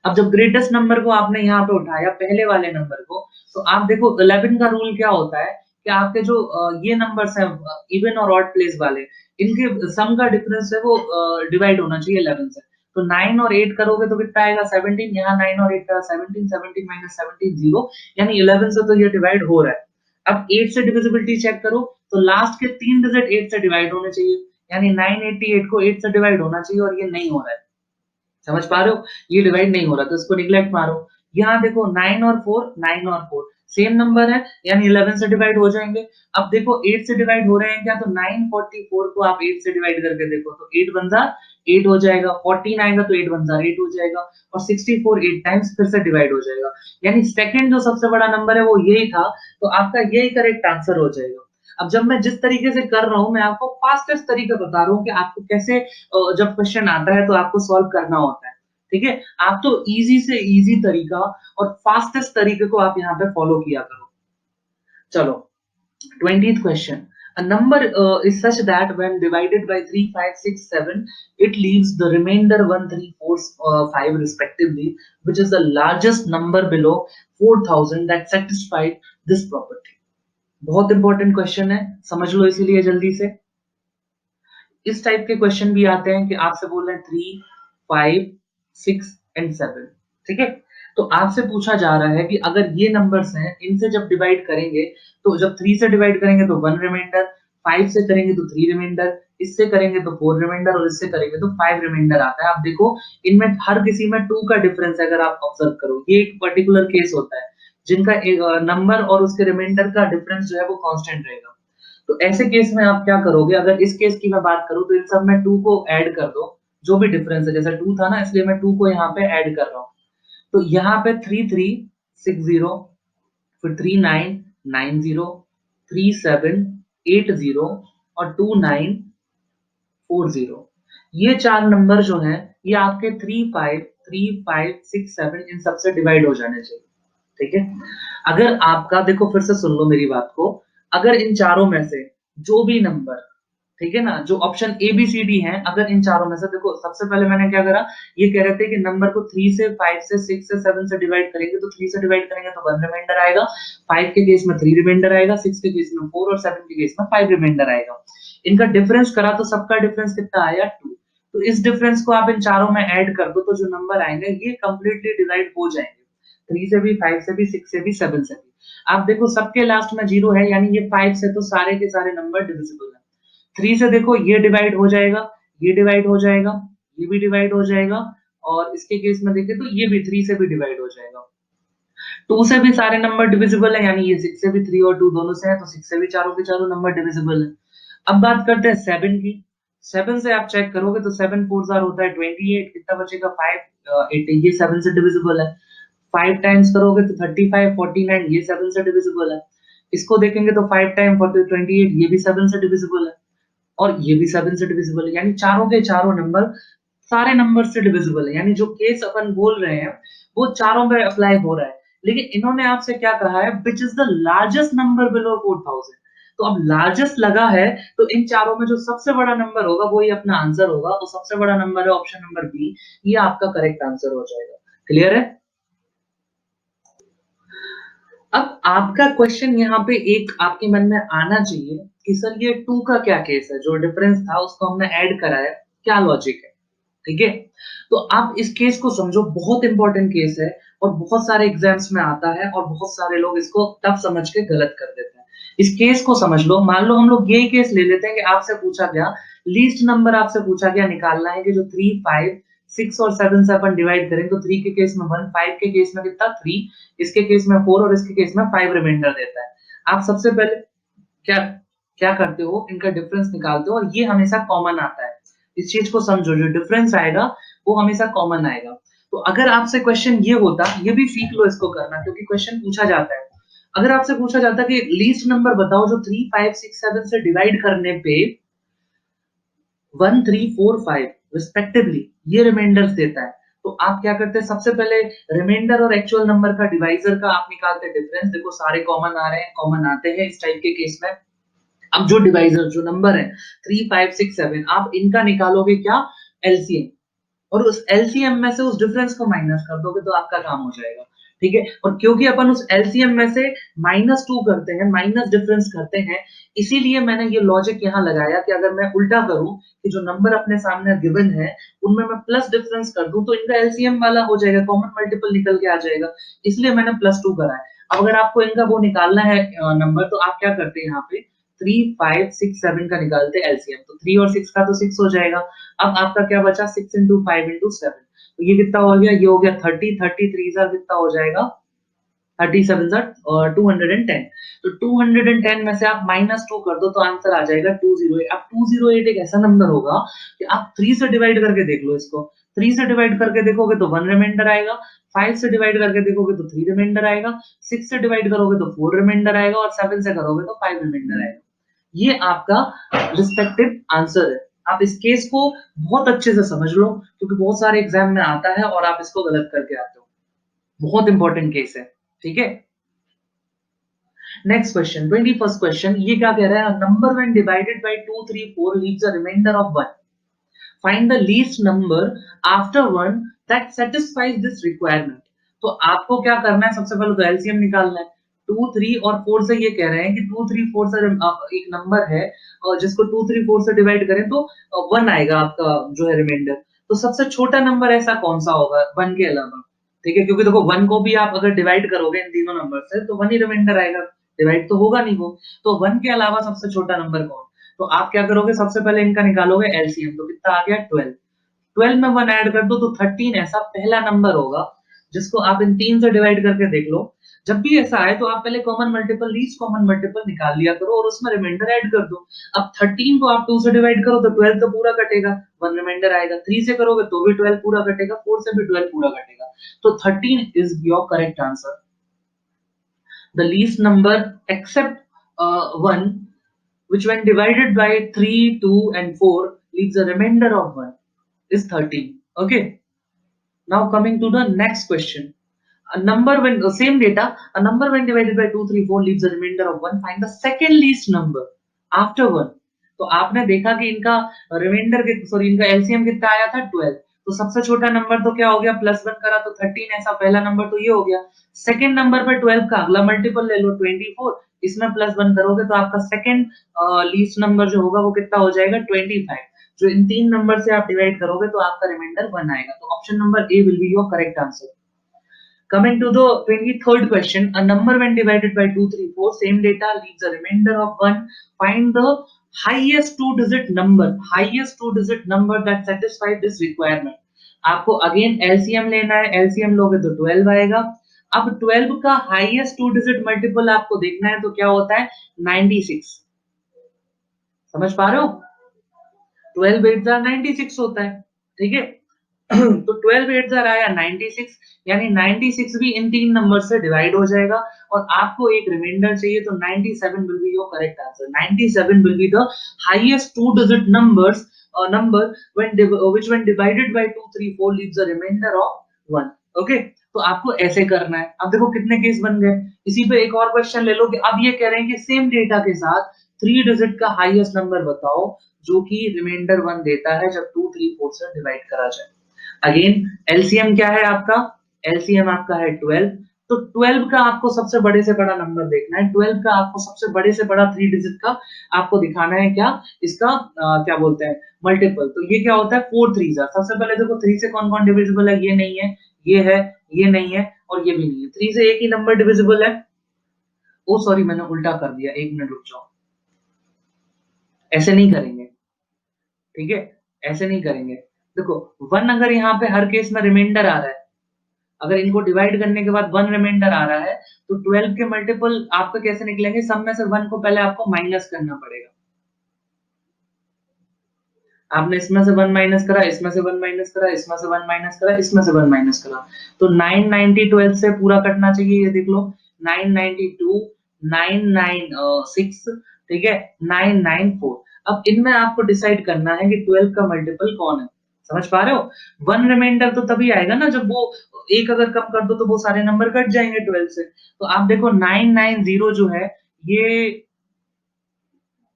S1: अब जब ग्रेटेस्ट नंबर को आपने यहाँ पे उठाया पहले वाले नंबर को, तो आप देखो 11 का रूल क्या होता है कि आपके जो ये नंबर्स हैं इवन और ऑड प्लेस वाले, इनके सम का डिफरेंस है वो डिवाइड होना चाहिए 11 से, तो 9 और 8 करोगे तो कितना आएगा 17, यहाँ 9 और 8 का 17, 17 माइनस 17 0, यानी 11 से तो ये डिवाइड हो रहा है। अब 8 से डिविजिबिलिटी चेक करो, तो लास्ट के 3 डिजिट 8 से डिवाइड होने चाहिए, यानी 988 को 8 से डिवाइड होना चाहिए और ये नहीं हो रहा है, समझ पा रहे हो, ये डिवाइड नहीं हो रहा तो इसको निग्लेक्ट मारो। यहाँ देखो 9 और 4 सेम नंबर है, यानी 11 से डिवाइड हो जाएंगे। अब देखो 8 से डिवाइड हो रहे हैं क्या, तो 944 को आप 8 से डिवाइड करके देखो तो 8 वन जा 8 हो जाएगा, 14 आएगा तो 8 वन जा 8 हो जाएगा, और 64 8 टाइम्स फिर से डिवाइड हो जाएगा, यानी सेकंड जो सबसे बड़ा नंबर है वो यही था, तो आपका यही करेक्ट आंसर हो जाएगा। अब जब मैं जिस तरीके से कर रहा हूं मैं आपको फास्टेस्ट तरीका बता रहा हूँ कि आपको कैसे जब क्वेश्चन आता है तो आपको सॉल्व करना होता है, ठीक है। आप तो इजी से इजी तरीका और फास्टेस्ट तरीके को आप यहाँ पे फॉलो किया करो। चलो 20th question, a number is such that when divided by 3 5 6 7 it leaves the remainder 1 3 4 5 respectively, which is the largest number below 4000 that satisfied this property। बहुत इंपॉर्टेंट क्वेश्चन है, समझ लो इसीलिए जल्दी से। इस टाइप के क्वेश्चन भी आते हैं कि आपसे बोल रहे हैं 3, 5, 6 एंड 7, ठीक है? तो आपसे पूछा जा रहा है कि अगर ये नंबर्स हैं, इनसे जब डिवाइड करेंगे, तो जब 3 से डिवाइड करेंगे तो 1 रिमाइंडर, 5 से करेंगे तो 3 रिमाइंडर, इससे करेंगे तो 4 रिमाइंडर और इससे करेंगे तो 5 रिमाइंडर आता है। आप देखो, इनमें हर किसी में 2 का डिफरेंस है अगर आप ऑब्जर्व करो। ये एक पर्टिकुलर केस होता है, जिनका नंबर और उसके रिमाइंडर का डिफरेंस जो है वो कांस्टेंट रहेगा। तो ऐसे केस में आप क्या करोगे? अगर इस केस की मैं बात करूँ तो इन सब में 2 को ऐड कर दो, जो भी डिफरेंस है, जैसे 2 था ना इसलिए मैं 2 को यहाँ पे ऐड कर रहा हूँ। तो यहाँ पे 3360, फिर 3990, 3780 और 2940। ये 4 नंबर जो हैं, ये आपके 35, 35, 6, 7 इन सब से डिवाइड हो जाने चाहिए, ठीक है? अगर आपका देखो फिर से सुन लो मेरी बात को, अगर इन चारों में से जो भी नंबर, ठीक है ना, जो option A B C D हैं, अगर इन चारों में से देखो सबसे पहले मैंने क्या करा, ये कह रहे थे कि नंबर को 3 से 5 से 6 से 7 से डिवाइड करेंगे तो 3 से डिवाइड करेंगे तो 1 रिमाइंडर आएगा, 5 के केस में 3 रिमाइंडर आएगा, 6 के केस में 4 और 7 के केस में 5 रिमाइंडर आएगा। इनका डिफरेंस करा तो सबका डिफरेंस कितना आया? 2। तो इस डिफरेंस को आप इन चारों में ऐड कर दो तो जो नंबर आएंगे ये कंप्लीटली डिवाइड हो जाएंगे, 3 से भी, 5 से भी, 6 से भी, 7 से भी। आप देखो सबके लास्ट में 0 है, यानी ये 5 से तो सारे के सारे नंबर डिविजिबल है। 3 से देखो ये डिवाइड हो जाएगा, ये डिवाइड हो जाएगा, ये भी डिवाइड हो जाएगा और इसके केस में देखें तो ये भी 3 से भी डिवाइड हो जाएगा। 2 से भी सारे नंबर डिविजिबल है, यानी ये 6 से भी 3 और 2 दोनों से है तो 6 से भी चारों के चारों नंबर डिविजिबल है। अब बात करते हैं 7 की। 7 से आप चेक करोगे तो 7 4 ज़ार होता है 28, कितना बचेगा 5, 80, ये 7 से डिविजिबल है। 5 टाइम्स करोगे तो 35, 49 ये 7 से डिविजिबल है। इसको देखेंगे तो 5 टाइम 40, 28 ये भी 7 से डिविजिबल है। और ये भी 7 से डिविजिबल है, यानी चारों के चारों नंबर सारे नंबर से डिविजिबल है, यानी जो केस अपन बोल रहे हैं वो चारों पे अप्लाई हो रहा है। लेकिन इन्होंने आपसे क्या कहा है, which is the largest number below 4000। तो अब लार्जेस्ट लगा है तो इन चारों में जो सबसे बड़ा नंबर होगा वही अपना आंसर होगा, तो सबसे बड़ा नंबर है ऑप्शन नंबर बी, ये आपका करेक्ट आंसर हो जाएगा। क्लियर है? अब आपका क्वेश्चन यहाँ पे एक आपके मन में आना चाहिए कि सर ये 2 का क्या केस है, जो डिफरेंस था उसको हमने ऐड करा है, क्या लॉजिक है? ठीक है? तो आप इस केस को समझो, बहुत इंपॉर्टेंट केस है और बहुत सारे एग्जाम्स में आता है और बहुत सारे लोग इसको टफ समझ के गलत कर देते हैं। इस केस को समझ लो, मान लो हम लोग यही केस ले लेते हैं कि आपसे पूछा गया, लीस्ट नंबर आपसे पूछा गया निकालना है कि जो 3, 5, 6 और 7 से अपन डिवाइड करें तो 3 के केस में 1, 5 के केस में कितना 3, इसके केस में 4 और इसके केस में 5 रिमाइंडर देता है। आप सबसे पहले क्या क्या करते हो, इनका डिफरेंस निकालते हो और ये हमेशा कॉमन आता है। इस चीज को समझो, जो डिफरेंस आएगा वो हमेशा कॉमन आएगा। तो अगर आपसे क्वेश्चन ये होता, ये भी सीख लो इसको करना क्योंकि क्वेश्चन पूछा जाता है। अगर आपसे पूछा जाता कि लीस्ट नंबर बताओ जो 3, 5, 6, 7 से डिवाइड करने पे 1, 3, 4, 5 रिस्पेक्टिवली ये रिमाइंडर्स देता है, तो आप क्या करते हैं, सबसे पहले रिमाइंडर और एक्चुअल नंबर का डिवाइजर का आप निकालते हैं डिफरेंस। देखो सारे कॉमन आ रहे हैं, कॉमन आते हैं इस टाइप के केस में। अब जो डिवाइजर जो नंबर है 3, 5, 6, 7 आप इनका निकालोगे क्या? एलसीएम। और उस एलसीएम में से उस डिफरेंस को माइनस कर दोगे तो आपका काम हो जाएगा। ठीक है? और क्योंकि अपन उस एलसीएम में से -2 करते हैं, माइनस डिफरेंस करते हैं, इसीलिए मैंने ये लॉजिक यहाँ लगाया कि अगर मैं उल्टा करूँ कि जो नंबर अपने सामने गिवन है, उनमें मैं प्लस डिफरेंस कर दूँ तो इनका एलसीएम वाला हो जाएगा, कॉमन मल्टीपल निकल के आ जाएगा। इसलिए मैंने +2 करा है। अब अगर आपको इनका वो निकालना है नंबर, तो आप क्या करते हैं यहाँ पे 3, 5, 6, 7 का निकालते हैं एलसीएम, तो 3 और 6 का तो 6 हो जाएगा। अब आपका क्या बचा 6 into 5 into 7, तो ये कितना हो गया? ये हो गया 30, 30 3 ज़ा कितना हो जाएगा? 37 ज़ा 210। तो 210 में से आप -2 कर दो तो आंसर आ जाएगा 208। अब 208 एक ऐसा नंबर होगा कि आप 3 से डिवाइड करके देख लो इसको। 3 से डिवाइड करके देखोगे तो 1 रिमाइंडर आएगा, 5 से डिवाइड करके देखोगे तो 3 रिमाइंडर आएगा, 6 से डिवाइड करोगे तो 4 रिमाइंडर आएगा और 7 से करोगे तो 5 रिमाइंडर आएगा। ये आपका रिस्पेक्टिव आंसर है। आप इस केस को बहुत अच्छे से समझ लो क्योंकि बहुत सारे एग्जाम में आता है और आप इसको गलत करके आते हो। बहुत इंपॉर्टेंट केस है, ठीक है? नेक्स्ट क्वेश्चन, 21st क्वेश्चन, ये क्या कह रहा है? Number when divided by 2, 3, 4 leaves a remainder of 1। Find the least number after 1 that satisfies this requirement. तो आपको क्या करना है? सबसे पहले तो एलसीएम निकालना है। 2, 3 और 4 से ये कह रहे हैं कि 2, 3, 4 से एक नंबर है और जिसको 2, 3, 4 से डिवाइड करें तो 1 आएगा आपका जो है रिमाइंडर। तो सबसे छोटा नंबर ऐसा कौन-सा होगा 1 के अलावा? ठीक है, क्योंकि देखो 1 को भी आप अगर डिवाइड करोगे इन तीनों नंबर से तो 1 ही रिमाइंडर आएगा, डिवाइड तो होगा नहीं वो। तो 1 के अलावा सबसे छोटा नंबर कौन? तो आप क्या करोगे सबसे पहले इनका निकालोगे एलसीएम तो कितना आ गया 12। 12 में 1 ऐड कर दो तो 13 ऐसा पहला नंबर होगा जिसको आप इन 3 से डिवाइड करके देख लो। जब भी ऐसा आए तो आप पहले common multiple least common multiple निकाल लिया करो और उसमें रिमाइंडर ऐड कर दो। अब 13 को आप 2 से डिवाइड करो तो 12 तो पूरा कटेगा, 1 रिमाइंडर आएगा। 3 से करोगे तो भी 12 पूरा कटेगा, 4 से भी 12 पूरा कटेगा। तो 13 is your correct answer. The least number except 1 which when divided by 3, 2 and 4 leaves a remainder of 1 is 13. Okay. Now coming to the next question. A number when same data, a number when divided by 2, 3, 4 leaves a remainder of 1. Find the second least number after 1. तो आपने देखा कि इनका reminder sorry इनका LCM कितना आया था 12। तो सबसे छोटा नंबर तो क्या हो गया +1 करा तो 13 ऐसा पहला नंबर तो ये हो गया। सेकंड नंबर पे 12 का अगला मल्टीपल ले लो 24 इसमें +1 करोगे तो आपका सेकंड लीस्ट नंबर जो होगा वो कितना हो जाएगा 25। जो इन तीन नंबर से आप डिवाइड करोगे तो आपका रिमाइंडर 1 आएगा। तो option number A will be your correct answer. Coming to the 23rd question, a number when divided by 2, 3, 4, same data leaves a remainder of 1. Find the highest highest two-digit number that satisfies this requirement. आपको again LCM लेना है, LCM लोगे तो 12 आएगा। अब 12 का highest two digit multiple आपको देखना है तो क्या होता है 96। समझ पा रहे हो? 12 8 96 होता है, ठीक है। तो 12 8 आया 96 यानी 96 भी इन तीन नंबर से डिवाइड हो जाएगा और आपको एक रिमाइंडर चाहिए तो 97 will be your correct answer. 97 will be the highest two digit number which when divided by 2 3 4 leaves a remainder of 1। Okay तो आपको ऐसे करना है। अब देखो कितने केस बन गए। इसी पे एक और क्वेश्चन ले लो कि अब ये कह रहे हैं कि सेम डेटा के साथ 3 डिजिट का हाईएस्ट नंबर बताओ जो कि रिमाइंडर 1 देता है जब 2 3 4 से डिवाइड करा जाए। अगेन एलसीएम क्या है आपका? एलसीएम आपका है 12। तो 12 का आपको सबसे बड़े से बड़ा नंबर देखना है। 12 का आपको सबसे बड़े से बड़ा 3 डिजिट का आपको दिखाना है क्या? इसका क्या बोलते हैं मल्टीपल। तो ये क्या होता है 4 3 सबसे पहले देखो 3 से कौन-कौन डिविजिबल है? ये नहीं है, ये है, ये नहीं है और ये भी नहीं है। 3 से एक ही नंबर डिविजिबल है। ओह सॉरी मैंने उल्टा कर दिया। 1 मिनट रुक जाओ। ऐसे नहीं करेंगे। ठीक है? ऐसे नहीं करेंगे। देखो 1 अगर यहाँ पे हर केस में रिमाइंडर आ रहा है, अगर इनको डिवाइड करने के बाद 1 रिमाइंडर आ रहा है, तो 12 के मल्टीपल आपके कैसे निकलेंगे? सब में से 1 को पहले आपको माइनस करना पड़ेगा। आपने इसमें से 1 माइनस करा, इसमें से 1 माइनस करा, इसमें से 1 माइनस करा, इसमें से 1 माइनस करा। तो 990 12 से पूरा कटना चाहिए, ये देख लो। 992 996 ठीक है 994। अब इनमें आपको डिसाइड करना है कि 12 का मल्टीपल कौन है। समझ पा रहे हो? 1 रिमाइंडर तो तभी आएगा ना जब वो एक अगर कम कर दो तो वो सारे नंबर कट जाएंगे 12 से। तो आप देखो 990 जो है ये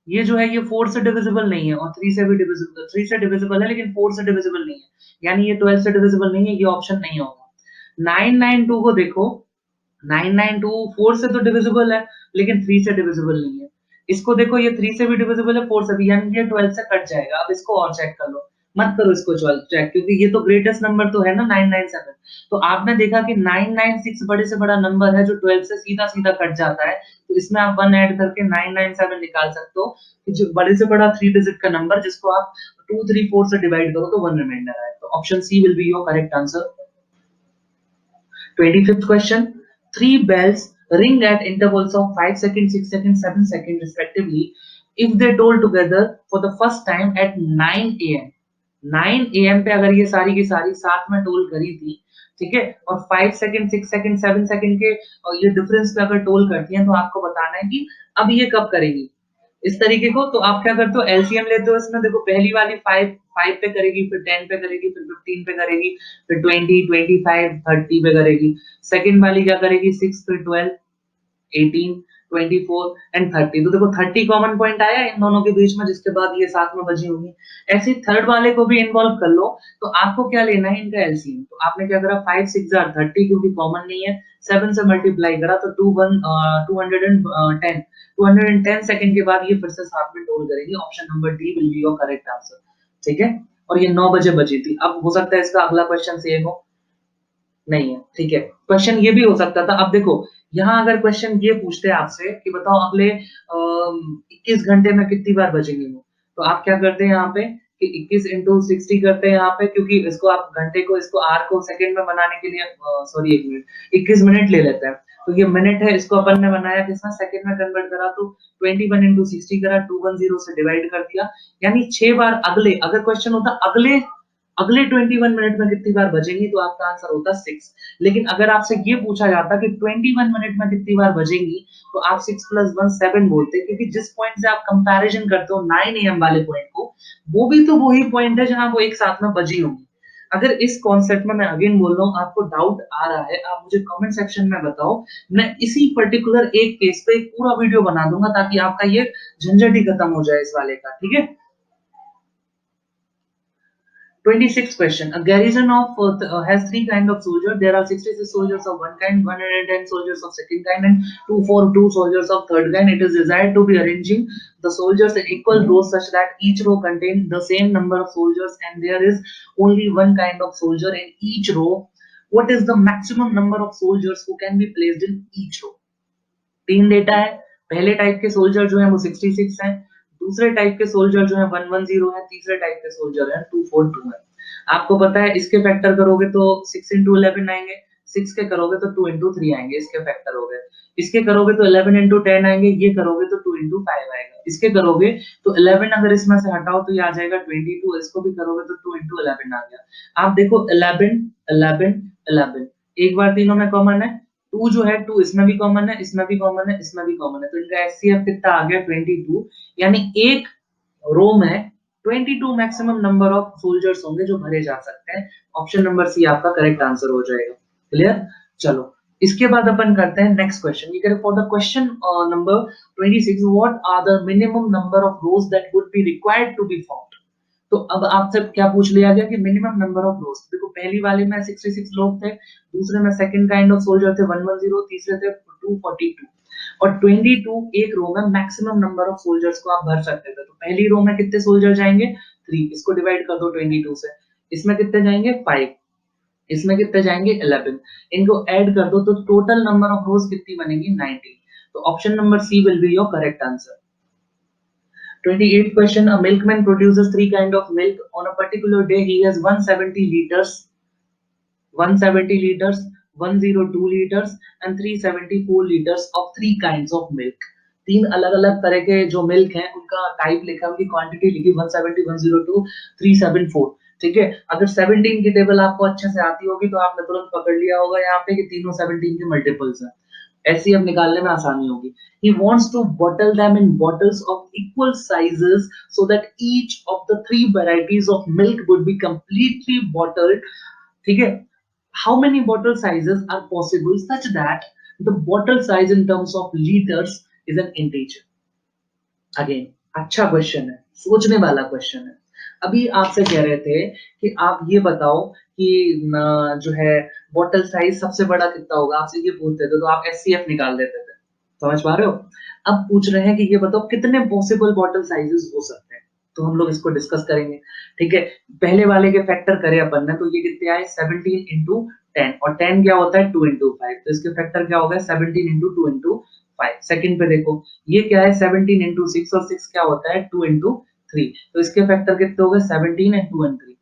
S1: ये जो है ये 4 से डिविजिबल नहीं है और 3 से भी डिविजिबल 3 से डिविजिबल है लेकिन 4 से डिविजिबल नहीं है। यानी ये 12 से डिविजिबल नहीं है, ये ऑप्शन नहीं होगा। 992 को देखो 992 4 से तो डिविजिबल है लेकिन 3 से डिविजिबल नहीं है। इसको देखो ये 3 से भी डिविजिबल है 4 से भी यानी ये 12 से कट जाएगा। अब इसको और चेक कर लो। मत करो इसको चेक क्योंकि ये तो ग्रेटेस्ट नंबर तो है ना 997। तो आपने देखा कि 996 बड़े से बड़ा नंबर है जो 12 से सीधा-सीधा कट जाता है। तो इसमें आप 1 ऐड करके 997 निकाल सकते हो कि जो बड़े से बड़ा 3 डिजिट का नंबर जिसको आप 2 3 4 से डिवाइड करो तो 1 रिमाइंडर आए। तो option C will be your correct answer. 25th question. Three bells ring at intervals of 5 seconds, 6 seconds, 7 seconds respectively if they toll together for the first time at 9 am. 9 am पे अगर ये सारी की सारी साथ में टोल करी थी, ठीक है? और 5 सेकंड, 6 सेकंड, 7 सेकंड के ये डिफरेंस पे अगर टोल करती हैं तो आपको बताना है कि अब ये कब करेगी। इस तरीके को तो आप क्या करते हो एलसीएम लेते हो इसमें देखो पहली वाली 5 पे करेगी, फिर 10 पे करेगी, फिर 15 पे करेगी, फिर 20, 25, 30 पे करेगी। सेकंड वाली क्या करेगी 6 फिर 12, 18, 24 एंड 30। तो देखो 30 कॉमन पॉइंट आया इन दोनों के बीच में, जिसके बाद ये साथ में बजी होंगी। ऐसे थर्ड वाले को भी इन्वॉल्व कर लो। तो आपको क्या लेना है, इनका एलसीएम। तो आपने क्या करा, 5 6 आर 30 क्योंकि कॉमन नहीं है, 7 से मल्टीप्लाई करा तो 210 210 सेकंड के बाद ये फिर से साथ में टोल करेंगे। Option number D will be your correct answer. ठीक है, और ये 9 बजे बजी थी। अब हो सकता है इसका अगला क्वेश्चन सेम हो, नहीं है। ठीक है, क्वेश्चन ये भी हो सकता था। अब देखो यहाँ अगर क्वेश्चन ये पूछते हैं आपसे कि बताओ अगले 21 घंटे में कितनी बार बजेंगे वो, तो आप क्या करते हैं यहाँ पे कि 21 इंटू 60 करते हैं यहाँ पे, क्योंकि इसको आप घंटे को, इसको आर को सेकंड में बनाने के लिए सॉरी 1 मिनट, 21 मिनट ले लेते हैं। तो ये मिनट है, इसको अपन ने बनाया किसमें, सेकंड में कन्वर्ट करा, तो 21 इंटू 60 करा, 210 से डिवाइड कर दिया, यानी 6 बार अगले, अगर क्वेश्चन होता अगले अगले 21 मिनट में कितनी बार बजेंगी, तो आपका आंसर होता 6। लेकिन अगर आपसे ये पूछा जाता कि 21 मिनट में कितनी बार बजेंगी, तो आप 6 + 1 7 बोलते, क्योंकि जिस पॉइंट से आप कंपैरिजन करते हो 9 AM वाले पॉइंट को, वो भी तो वही पॉइंट है जहां वो एक साथ में बजी होंगी। अगर इस कॉन्सेप्ट में मैं अगेन बोल रहा हूँ, आपको डाउट आ रहा है, आप मुझे कमेंट सेक्शन में बताओ। मैं इसी पर्टिकुलर एक केस पे एक पूरा वीडियो बना दूंगा, ताकि आपका ये झंझट ही खत्म हो जाए इस वाले का। ठीक है, 26th question. A garrison of has three kind of soldiers. There are 66 soldiers of one kind, 110 soldiers of second kind, and 242 soldiers of third kind. It is desired to be arranging the soldiers in equal rows such that each row contains the same number of soldiers, and there is only one kind of soldier in each row. What is the maximum number of soldiers who can be placed in each row? तीन data है। पहले type के soldier जो है वो 66 हैं, दूसरे type के सोल्जर जो है 110 है, तीसरे टाइप के सोल्जर है 242 है। आपको पता है इसके फैक्टर करोगे तो 6 into 11 आएंगे, 6 के करोगे तो 2 into 3 आएंगे, इसके फैक्टर हो गए। इसके करोगे तो 11 into 10 आएंगे, ये करोगे तो 2 into 5 आएगा। इसके करोगे तो 11 अगर इसमें से हटाओ तो ये आ जाएगा 22, इसको भी करोगे तो 2 into 11 आ गया। आप देखो 11 11 11, एक बार तीनों में कॉमन है, 2 जो है 2 इसमें भी कॉमन है, इसमें भी कॉमन है, इसमें भी कॉमन है, तो इनका एचसीएफ कितना आ गया 22, यानी एक रो में 22 मैक्सिमम नंबर ऑफ सोल्जर्स होंगे जो भरे जा सकते हैं। ऑप्शन नंबर सी आपका करेक्ट आंसर हो जाएगा। क्लियर, चलो इसके बाद अपन करते हैं नेक्स्ट क्वेश्चन। ये for the question number 26, what are the minimum number of rows that would be required to be found. तो अब आपसे क्या पूछ लिया गया कि मिनिमम नंबर ऑफ रोज। देखो पहली वाले में 66 लोग थे, दूसरे में सेकंड काइंड ऑफ सोल्जर थे 110, तीसरे थे 242, और 22 एक रो में मैक्सिमम नंबर ऑफ सोल्जर्स को आप भर सकते थे। तो पहली रो में कितने सोल्जर जाएंगे 3, इसको डिवाइड कर दो 22 से, इसमें कितने जाएंगे 5, इसमें कितने जाएंगे 11, इनको ऐड कर दो तो टोटल नंबर ऑफ रोज कितनी बनेगी 19। तो option number C will be your correct answer. 28th question. A milkman produces three kind of milk. On a particular day, he has 170 liters, 102 liters, and 374 liters of three kinds of milk. तीन अलग अलग तरह के जो milk हैं उनका type लिखा, उनकी क्वांटिटी लिखी 170, 102, 374। ठीक है, अगर 17 की टेबल आपको अच्छे से आती होगी तो आपने तुरंत पकड़ लिया होगा यहाँ पे कि तीनों 17 के मल्टीपल्स हैं। ऐसे अब निकालने में आसानी होगी। He wants to bottle them in bottles of equal sizes so that each of the three varieties of milk would be completely bottled. ठीक है, how many bottle sizes are possible such that the bottle size in terms of liters is an integer? Again, अच्छा question है, सोचने वाला question है। अभी आपसे कह रहे थे कि आप ये बताओ कि जो है बॉटल साइज सबसे बड़ा कितना होगा, आपसे ये पूछते थे तो आप एचसीएफ निकाल देते थे। समझ पा रहे हो? अब पूछ रहे हैं कि ये बताओ कितने पॉसिबल बॉटल साइजेस हो सकते हैं, तो हम लोग इसको डिस्कस करेंगे। ठीक है, पहले वाले के फैक्टर करे अपन ने, तो ये कितने आए 17 into 10, और 10 क्या होता है 2 into 5, तो इसके फैक्टर क्या होगा 17 into 2 into 5। सेकंड पे देखो ये क्या है 17 into 6, और 6 क्या होता है 2 into 3, तो इसके फैक्टर कितने हो गए 17 and 2 and 3।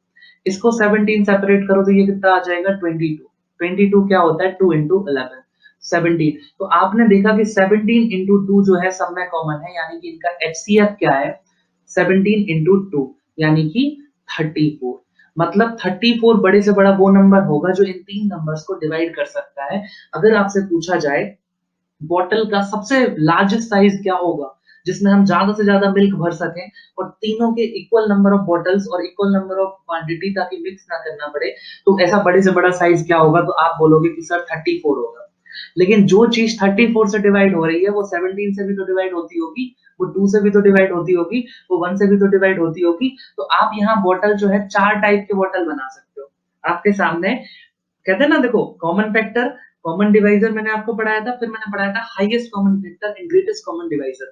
S1: इसको 17 सेपरेट करो तो ये कितना आ जाएगा 22, 22 क्या होता है 2 into 11, 17। तो आपने देखा कि 17 into 2 जो है सब में कॉमन है, यानी कि इनका एचसीएफ क्या है 17 into 2, यानी कि 34। मतलब 34 बड़े से बड़ा वो नंबर होगा जो इन तीन नंबर्स को डिवाइड कर सकता है। अगर आपसे पूछा जाए बॉटल का सबसे लार्जेस्ट साइज क्या होगा जिसमें हम ज्यादा से ज्यादा मिल्क भर सकें, और तीनों के इक्वल नंबर ऑफ बॉटल्स और इक्वल नंबर ऑफ क्वांटिटी, ताकि मिक्स ना करना पड़े, तो ऐसा बड़े से बड़ा साइज क्या होगा, तो आप बोलोगे कि सर 34 होगा। लेकिन जो चीज 34 से डिवाइड हो रही है वो 17 से भी तो डिवाइड होती होगी, वो 2 से भी तो डिवाइड होती होगी, वो 1 से भी तो डिवाइड होती होगी। तो आप यहाँ बॉटल जो है 4 टाइप के बॉटल बना सकते हो। आपके सामने कहते हैं ना, देखो कॉमन फैक्टर, कॉमन डिवाइजर मैंने आपको पढ़ाया था, फिर मैंने पढ़ाया था highest common factor and greatest common divisor.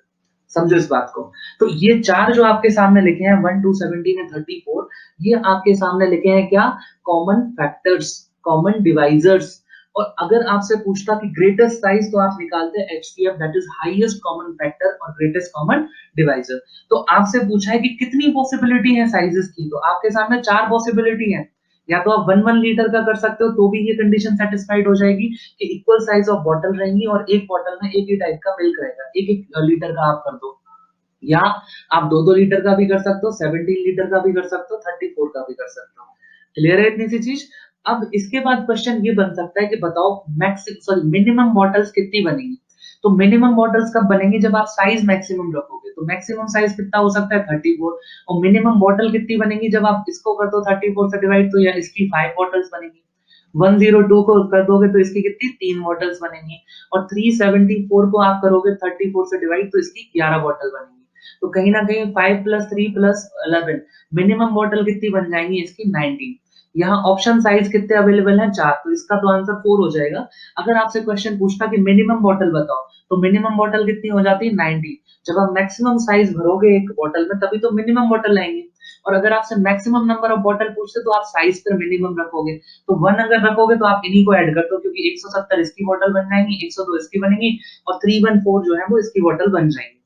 S1: समझो इस बात को। तो ये 4 जो आपके सामने लिखे हैं 1 2 17 एंड 34, ये आपके सामने लिखे हैं क्या? Common factors, common divisors. और अगर आपसे पूछता कि ग्रेटेस्ट साइज, तो आप निकालते हैं HCF, that is highest common factor और ग्रेटेस्ट कॉमन डिवाइजर। तो आपसे पूछा है कि कितनी पॉसिबिलिटी है साइजेस की, तो आपके सामने 4 पॉसिबिलिटी है। या तो आप 1 लीटर का कर सकते हो, तो भी ये कंडीशन सेटिस्फाइड हो जाएगी कि इक्वल साइज ऑफ बॉटल रहेंगी और एक बॉटल में एक ही टाइप का मिल्क रहेगा, एक एक लीटर का आप कर दो। या आप 2-2 लीटर का भी कर सकते हो, 17 लीटर का भी कर सकते हो, 34 का भी कर सकते हो। क्लियर है इतनी सी चीज? अब इसके बाद क्वेश्चन ये बन सकता है कि बताओ मिनिमम बॉटल्स कितनी बनेंगी? तो मिनिमम बॉटल्स कब बनेंगी? जब आप साइज मैक्सिमम रखोगे। तो मैक्सिमम साइज कितना हो सकता है? 34। और मिनिमम बॉटल कितनी बनेगी? जब आप इसको कर दो 34 से डिवाइड, तो या इसकी 5 बॉटल्स बनेगी। 102 को कर दोगे तो इसकी कितनी? 3 बॉटल्स बनेंगी। और 374 को आप करोगे 34 से डिवाइड, तो इसकी 11 बॉटल बनेंगी। तो कहीं ना कहीं 5 + 3 + 11, मिनिमम बॉटल कितनी बन जाएंगी? इसकी 19। यहाँ ऑप्शन साइज कितने अवेलेबल हैं? 4, तो इसका तो आंसर 4 हो जाएगा। अगर आपसे क्वेश्चन पूछता कि मिनिमम बॉटल बताओ, तो मिनिमम बॉटल कितनी हो जाती है? 90। जब आप मैक्सिमम साइज भरोगे एक बॉटल में, तभी तो मिनिमम बॉटल आएंगे। और अगर आपसे मैक्सिमम नंबर ऑफ बॉटल पूछते, तो आप साइज पर मिनिमम रखोगे। तो 1 अगर रखोगे, तो आप इन्हीं को ऐड कर दो, क्योंकि 170 इसकी बॉटल बन जाएंगी, 102 इसकी बनेगी, और 314 जो है वो इसकी बॉटल बन जाएंगी।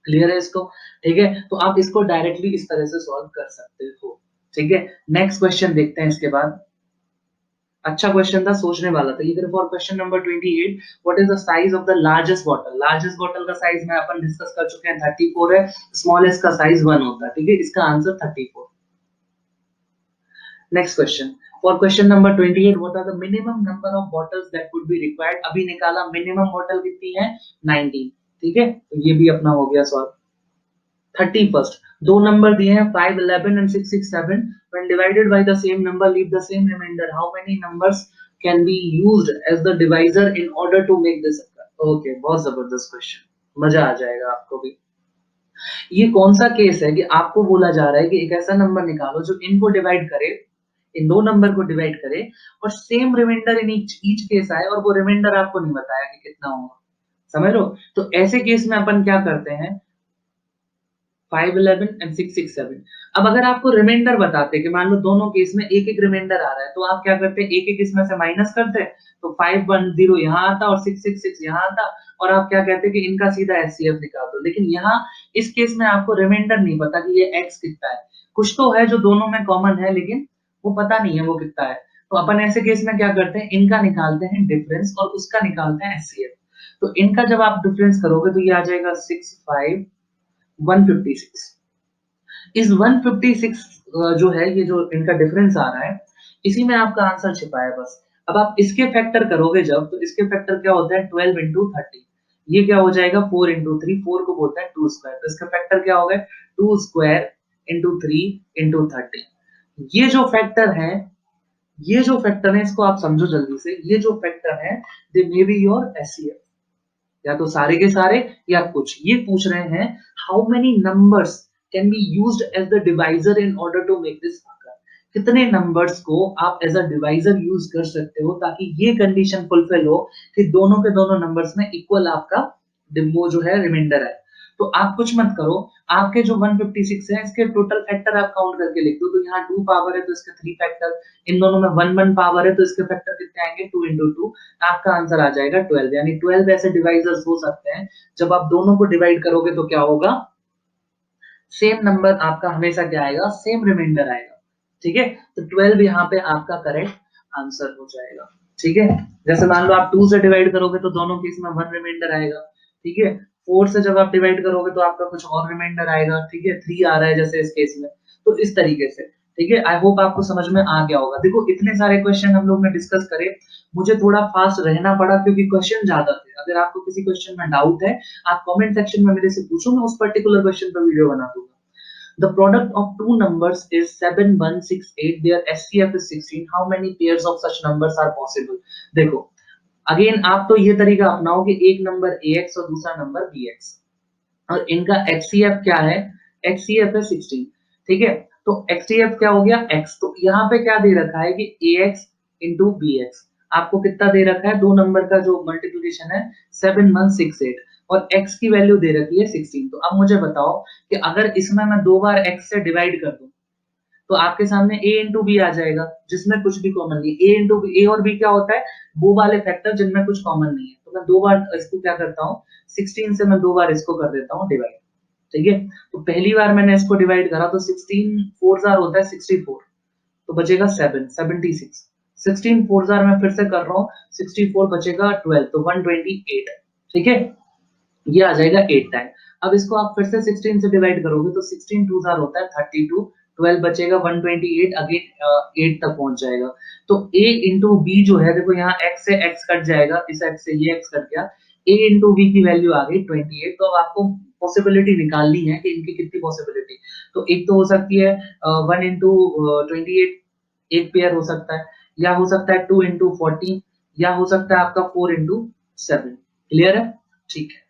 S1: क्लियर है इसको? ठीक है, तो आप इसको डायरेक्टली इस तरह से सॉल्व कर सकते हो। ठीक है, नेक्स्ट क्वेश्चन देखते हैं इसके बाद। अच्छा क्वेश्चन था, सोचने वाला था। ये for question number 28, what is the size of the largest bottle? Largest bottle का साइज मैं अपन डिस्कस कर चुके हैं, 34 है। स्मॉलेस्ट का साइज 1 होता है। ठीक है, इसका answer 34। Next question, for question number 28, what are the minimum number of bottles that would be required? अभी निकाला, मिनिमम बॉटल कितनी है? 19। ठीक है, तो ये भी अपना हो गया सॉल्व। 31st, दो नंबर दिए हैं 5 11 and 6 6 7, when divided by the same number leave the same remainder, how many numbers can be used as the divisor in order to make this occur? Okay, बहुत जबरदस्त क्वेश्चन, मजा आ जाएगा आपको भी। ये कौन सा केस है कि आपको बोला जा रहा है कि एक ऐसा नंबर निकालो जो इनको डिवाइड करे, इन दो नंबर को डिवाइड करे, और same remainder in each case आए, और वो रिमाइंडर आपको नहीं बताया कि कितना होगा। समझ लो? तो ऐसे केस में अपन क्या करते हैं, 5 11 एंड 6 6 7। अब अगर आपको रिमाइंडर बताते कि मान लो दोनों केस में एक एक रिमाइंडर आ रहा है, तो आप क्या करते हैं, एक एक इसमें से माइनस करते हैं, तो 5 1 0 यहाँ आता और 6 6 6 यहाँ आता, और आप क्या कहते हैं कि इनका सीधा एचसीएफ निकाल दो। लेकिन यहाँ इस केस में आपको रिमाइंडर नहीं पता कि ये एक्स कितना है। कुछ तो है जो दोनों में कॉमन है, लेकिन वो पता नहीं है वो कितना है। तो अपन ऐसे केस में क्या करते हैं, इनका निकालते हैं डिफरेंस और उसका निकालते हैं एचसीएफ। तो इनका जब आप डिफरेंस करोगे, तो ये आ जाएगा 6 5 156। इस 156 जो है, ये जो इनका डिफरेंस आ रहा है, इसी में आपका आंसर छिपा है बस। अब आप इसके फैक्टर करोगे जब, तो इसके फैक्टर क्या होता है, 12 into 30। ये क्या हो जाएगा, 4 into 3, 4 को बोलते हैं 2 स्क्वायर, तो इसका फैक्टर क्या होगा, 2 स्क्वायर into 3 into 30। ये जो फैक्टर है, ये जो फैक्टर है, इसको आप समझो जल्दी से, ये जो फैक्टर है, दे मे बी योर एचसीएफ, या तो सारे के सारे या कुछ। ये पूछ रहे हैं how many numbers can be used as the divisor in order to make this occur। कितने नंबर्स को आप एज अ डिवाइजर यूज कर सकते हो ताकि ये कंडीशन फुलफिल हो कि दोनों के दोनों नंबर्स में इक्वल आपका वो जो है रिमाइंडर है। तो आप कुछ मत करो, आपके जो 156 है, इसके टोटल फैक्टर आप काउंट करके लिख दो। तो यहाँ 2 पावर है, तो इसके 3 फैक्टर, इन दोनों में 1 1 पावर है, तो इसके फैक्टर कितने आएंगे, 2 into 2। आपका आंसर आ जाएगा 12। यानी 12 ऐसे डिवाइजर्स हो सकते हैं, जब आप दोनों को डिवाइड करोगे तो क्या होगा, सेम नंबर आपका हमेशा क्या आएगा, सेम रिमाइंडर आएगा। ठीक है, तो 12 यहाँ पे आपका करेक्ट आंसर हो जाएगा। ठीक है, जैसे मान लो आप 2 से डिवाइड करोगे, तो दोनों केस में 1 रिमाइंडर आएगा। ठीक है, 4 से जब आप डिवाइड करोगे, तो आपका कुछ और रिमाइंडर आएगा। ठीक है, 3 आ रहा है जैसे इस केस में, तो इस तरीके से। ठीक है, आई होप आपको समझ में आ गया होगा। देखो, इतने सारे क्वेश्चन हम लोग ने डिस्कस करे, मुझे थोड़ा फास्ट रहना पड़ा क्योंकि क्वेश्चन ज्यादा थे। अगर आपको किसी क्वेश्चन में डाउट है, आप कमेंट सेक्शन में मेरे से पूछो, मैं उस पर्टिकुलर क्वेश्चन पर वीडियो बना दूंगा। The product of two numbers is 7168. Their SCF is 16. How many pairs of such numbers are possible? देखो, अगेन आप तो ये तरीका अपनाओ कि एक नंबर ax और दूसरा नंबर bx और इनका HCF क्या है? HCF है 16, ठीक है? तो HCF क्या हो गया? x। तो यहाँ पे क्या दे रखा है कि ax into bx आपको कितना दे रखा है? दो नंबर का जो मल्टीप्लिकेशन है 7168 और x की वैल्यू दे रखी है 16। तो अब मुझे बताओ कि अगर इसमें मैं दो बार x से डिवाइड कर दूं तो आपके सामने a इंटू बी आ जाएगा जिसमें कुछ भी कॉमन नहीं। a इंटू बी, a और b क्या होता है? वो वाले फैक्टर जिनमें कुछ कॉमन नहीं है। तो मैं दो बार इसको क्या करता हूँ, 16 से मैं दो बार इसको कर देता हूँ डिवाइड, ठीक है? तो पहली बार मैंने इसको डिवाइड करा तो 16 4 जार होता है 64, तो बचेगा 7 76। 16 4 जार मैं फिर से कर रहा हूँ, 64 बचेगा 12, तो 128, ठीक है? ये आ जाएगा 8 टाइम। अब इसको आप फिर से 16 से डिवाइड करोगे तो 16 2 जार होता है 32, 12 बचेगा 128, अगेन 8 तक पहुंच जाएगा। तो a इंटू बी जो है, देखो यहाँ x से x कट जाएगा, इस x से ये x कट गया, a इंटू बी की वैल्यू आ गई 28। तो अब आपको पॉसिबिलिटी निकालनी है कि इनकी कितनी पॉसिबिलिटी। तो एक तो हो सकती है 1 इंटू 28, एक पेयर हो सकता है, या हो सकता है 2 इंटू 14, या हो सकता है आपका 4 इंटू 7। क्लियर है? ठीक है।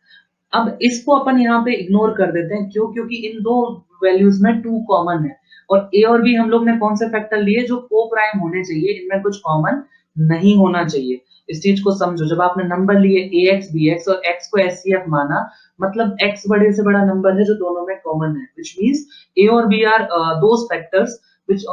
S1: अब इसको अपन यहाँ पे इग्नोर कर देते हैं, क्यों? क्योंकि इन दो वैल्यूज में 2 कॉमन है और ए और बी हम लोग ने कौन से फैक्टर लिए जो को प्राइम होने चाहिए, इनमें कुछ कॉमन नहीं होना चाहिए। इस चीज को समझो, जब आपने नंबर लिए ax bx और x को एचसीएफ माना, मतलब x बड़े से बड़ा नंबर है जो दोनों में कॉमन है, which means a और b are those factors which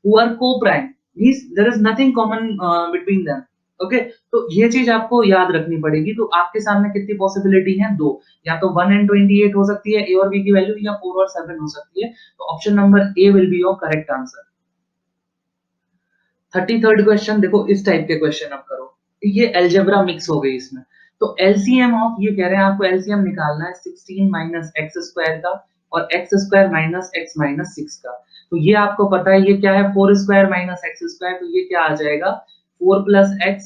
S1: who are co-prime, means there is nothing common between them। Okay तो ये चीज आपको याद रखनी पड़ेगी। तो आपके सामने कितनी पॉसिबिलिटी है? दो, या तो 1 एंड 28 हो सकती है ए और बी की वैल्यू, या 4 और 7 हो सकती है। तो option number A will be your correct answer. 33rd question देखो, इस टाइप के क्वेश्चन अब करो, ये अलजेब्रा मिक्स हो गई इसमें। तो एलसीएम ऑफ, ये कह रहे हैं आपको एलसीएम निकालना है 16 माइनस एक्स स्क्वायर का और x square minus x minus 6 का। तो ये आपको पता है ये क्या है, 4 स्क्वायर माइनस एक्स स्क्वायर, तो ये क्या आ जाएगा 4 प्लस एक्स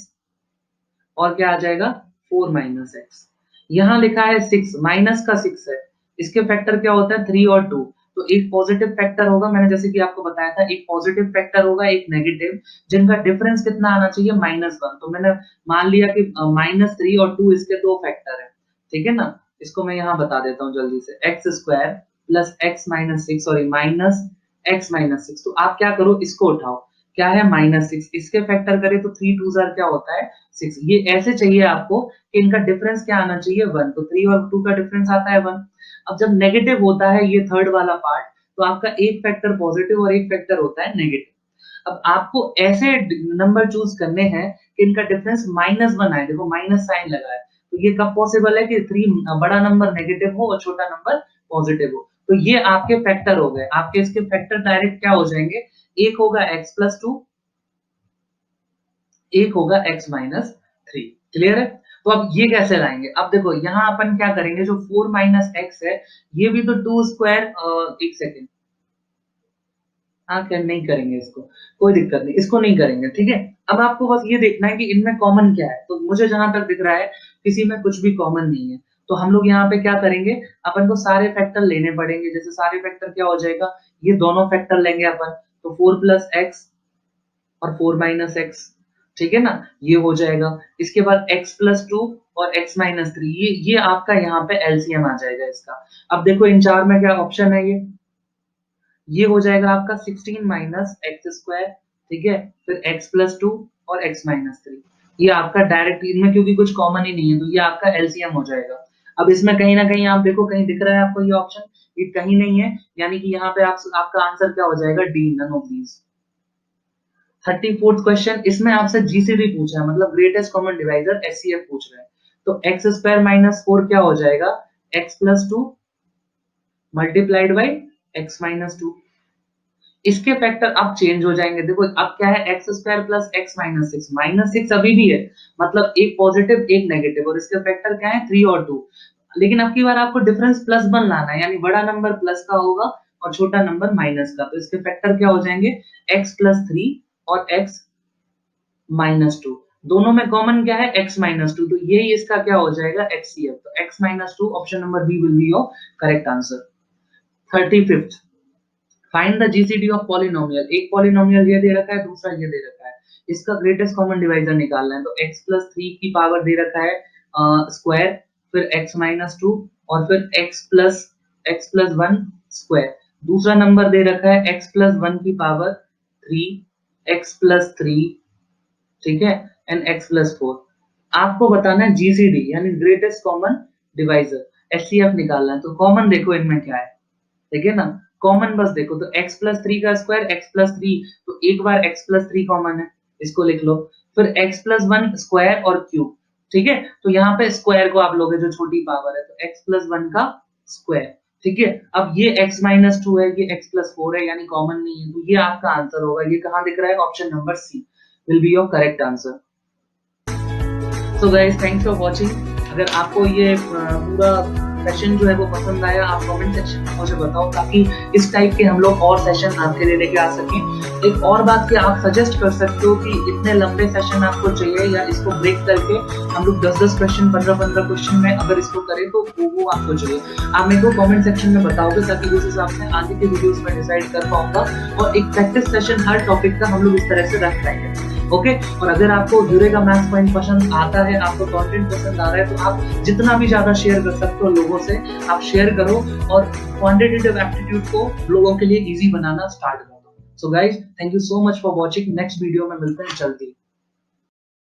S1: और क्या आ जाएगा 4 माइनस एक्स। यहाँ लिखा है 6, माइनस का 6 है, इसके फैक्टर क्या होता है 3 और 2। तो एक पॉजिटिव फैक्टर होगा, मैंने जैसे कि आपको बताया था, एक पॉजिटिव फैक्टर होगा एक नेगेटिव, जिनका डिफरेंस कितना आना चाहिए -1। तो मैंने मान लिया कि -3 और 2 इसके दो फैक्टर है, ठीक है ना? इसको मैं यहाँ बता देता हूँ जल्दी से, x square plus x minus 6, sorry minus x minus 6। तो आप क्या करो, इसको उठाओ, क्या है -6, इसके फैक्टर करें तो 3 2 जार क्या होता है 6। ये ऐसे चाहिए आपको कि इनका डिफरेंस क्या आना चाहिए 1, तो 3 और 2 का डिफरेंस आता है 1। अब जब नेगेटिव होता है ये थर्ड वाला पार्ट, तो आपका एक फैक्टर पॉजिटिव और एक फैक्टर होता है नेगेटिव। अब आपको ऐसे नंबर चूज करने हैं कि इनका डिफरेंस -1 आए, देखो माइनस साइन लगा है, तो ये कब पॉसिबल है कि 3 बड़ा नंबर नेगेटिव हो और छोटा नंबर पॉजिटिव हो। तो ये आपके फैक्टर हो गए, आपके इसके फैक्टर डायरेक्ट क्या हो जाएंगे, एक होगा x प्लस 2, एक होगा x माइनस 3। क्लियर है? तो अब ये कैसे लाएंगे? अब देखो यहाँ अपन क्या करेंगे, जो 4 माइनस एक्स है ये भी तो 2 स्क्वायर, एक सेकेंड, हाँ क्या नहीं करेंगे इसको, कोई दिक्कत नहीं, इसको नहीं करेंगे, ठीक है? अब आपको बस ये देखना है कि इनमें कॉमन क्या है। तो मुझे जहां तक दिख रहा है किसी में कुछ भी कॉमन नहीं है, तो हम लोग यहाँ पे क्या करेंगे, अपन को सारे फैक्टर लेने पड़ेंगे। जैसे सारे फैक्टर क्या हो जाएगा, ये दोनों फैक्टर लेंगे अपन, तो 4 प्लस एक्स और 4 माइनस एक्स, ठीक है ना? ये हो जाएगा। इसके बाद x प्लस 2 और x माइनस 3, ये आपका यहाँ पे एलसीएम आ जाएगा इसका। अब देखो इन चार में क्या ऑप्शन है, ये हो जाएगा आपका 16 माइनस एक्स स्क्वायर, ठीक है? फिर x प्लस 2 और x माइनस 3, ये आपका डायरेक्ट, इनमें क्योंकि कुछ कॉमन ही नहीं है तो ये आपका एलसीएम हो जाएगा। अब इसमें कहीं ना कहीं आप देखो, कहीं दिख रहा है आपको ये ऑप्शन, ये कहीं नहीं है, यानी कि यहाँ पे आपका आंसर क्या हो जाएगा, D, none of these. 34th question, इसमें आपसे जीसीडी पूछा है, मतलब ग्रेटेस्ट कॉमन डिवाइजर एचसीएफ पूछ रहे हैं। तो एक्स स्क्वायर माइनस 4 क्या हो जाएगा, x plus 2 multiplied by x minus 2। इसके फैक्टर अब चेंज हो जाएंगे। देखो अब क्या है, x square plus x minus 6, minus 6 अभी भी है, मतलब एक पॉजिटिव एक नेगेटिव, और इसके फैक्टर क्या है 3 और 2। लेकिन अब की बार आपको डिफरेंस +1 लाना है, यानी बड़ा नंबर प्लस का होगा और छोटा नंबर माइनस का। तो इसके फैक्टर क्या हो जाएंगे, x प्लस 3 और x माइनस 2। दोनों में कॉमन क्या है, x माइनस 2, तो ये इसका क्या हो जाएगा HCF। तो x minus 2, option number B will be your correct answer. 35th, find the GCD of polynomial. एक पॉलिनोमियल ये दे रखा है, दूसरा ये दे रखा है। इसका ग्रेटेस्ट कॉमन डिवाइजर निकालना है, तो x प्लस 3 की पावर दे रखा है स्क्वायर, फिर x माइनस 2 और फिर x प्लस 1 स्क्वायर। दूसरा नंबर दे रखा है x प्लस 1 की पावर 3, x प्लस 3, ठीक है, एंड x प्लस 4। आपको बताना है जीसीडी यानी ग्रेटेस्ट कॉमन डिवाइजर, एचसीएफ निकालना है। तो कॉमन देखो इनमें क्या है, ठीक है ना, कॉमन बस देखो तो x प्लस 3 का स्क्वायर x प्लस 3, तो एक बार x प्लस 3 कॉमन है, इसको लिख लो, फिर x प्लस 1 स्क्वायर और क्यूब, ठीक है, तो यहाँ पे स्क्वायर को आप लोगे जो छोटी पावर है, तो x प्लस 1 का स्क्वायर, ठीक है। अब ये x माइनस 2 है, ये x प्लस 4 है, यानी कॉमन नहीं है, तो ये आपका आंसर होगा। ये कहाँ दिख रहा है, option number C will be your correct answer. So guys, thanks for watching. अगर आपको ये पूरा सेशन जो है वो पसंद आया, आप कमेंट सेक्शन में मुझे बताओ, ताकि इस टाइप के हम लोग और सेशन आपके लिए लेके आ सकें। एक और बात कि आप सजेस्ट कर सकते हो कि इतने लंबे सेशन आपको चाहिए, या इसको ब्रेक करके हम लोग 10-10 क्वेश्चन, 15-15 क्वेश्चन में अगर इसको करें तो वो आपको चाहिए। आप मेरे को कमेंट सेक्शन में बताओगे, ताकि उस हिसाब से आगे के वीडियोस में डिसाइड कर पाऊंगा, और एक प्रैक्टिस सेशन हर टॉपिक का हम लोग इस तरह से रख पाएंगे। ओके, और अगर आपको ड्यूरे का मैथ्स पॉइंट पसंद आता है, आपको कंटेंट पसंद आ रहा है, तो आप जितना भी ज्यादा शेयर कर सकते हो लोगों से, आप शेयर करो और क्वांटिटेटिव एप्टीट्यूड को लोगों के लिए इजी बनाना स्टार्ट करो। So guys, thank you so much for watching. Next video में मिलते हैं जल्दी।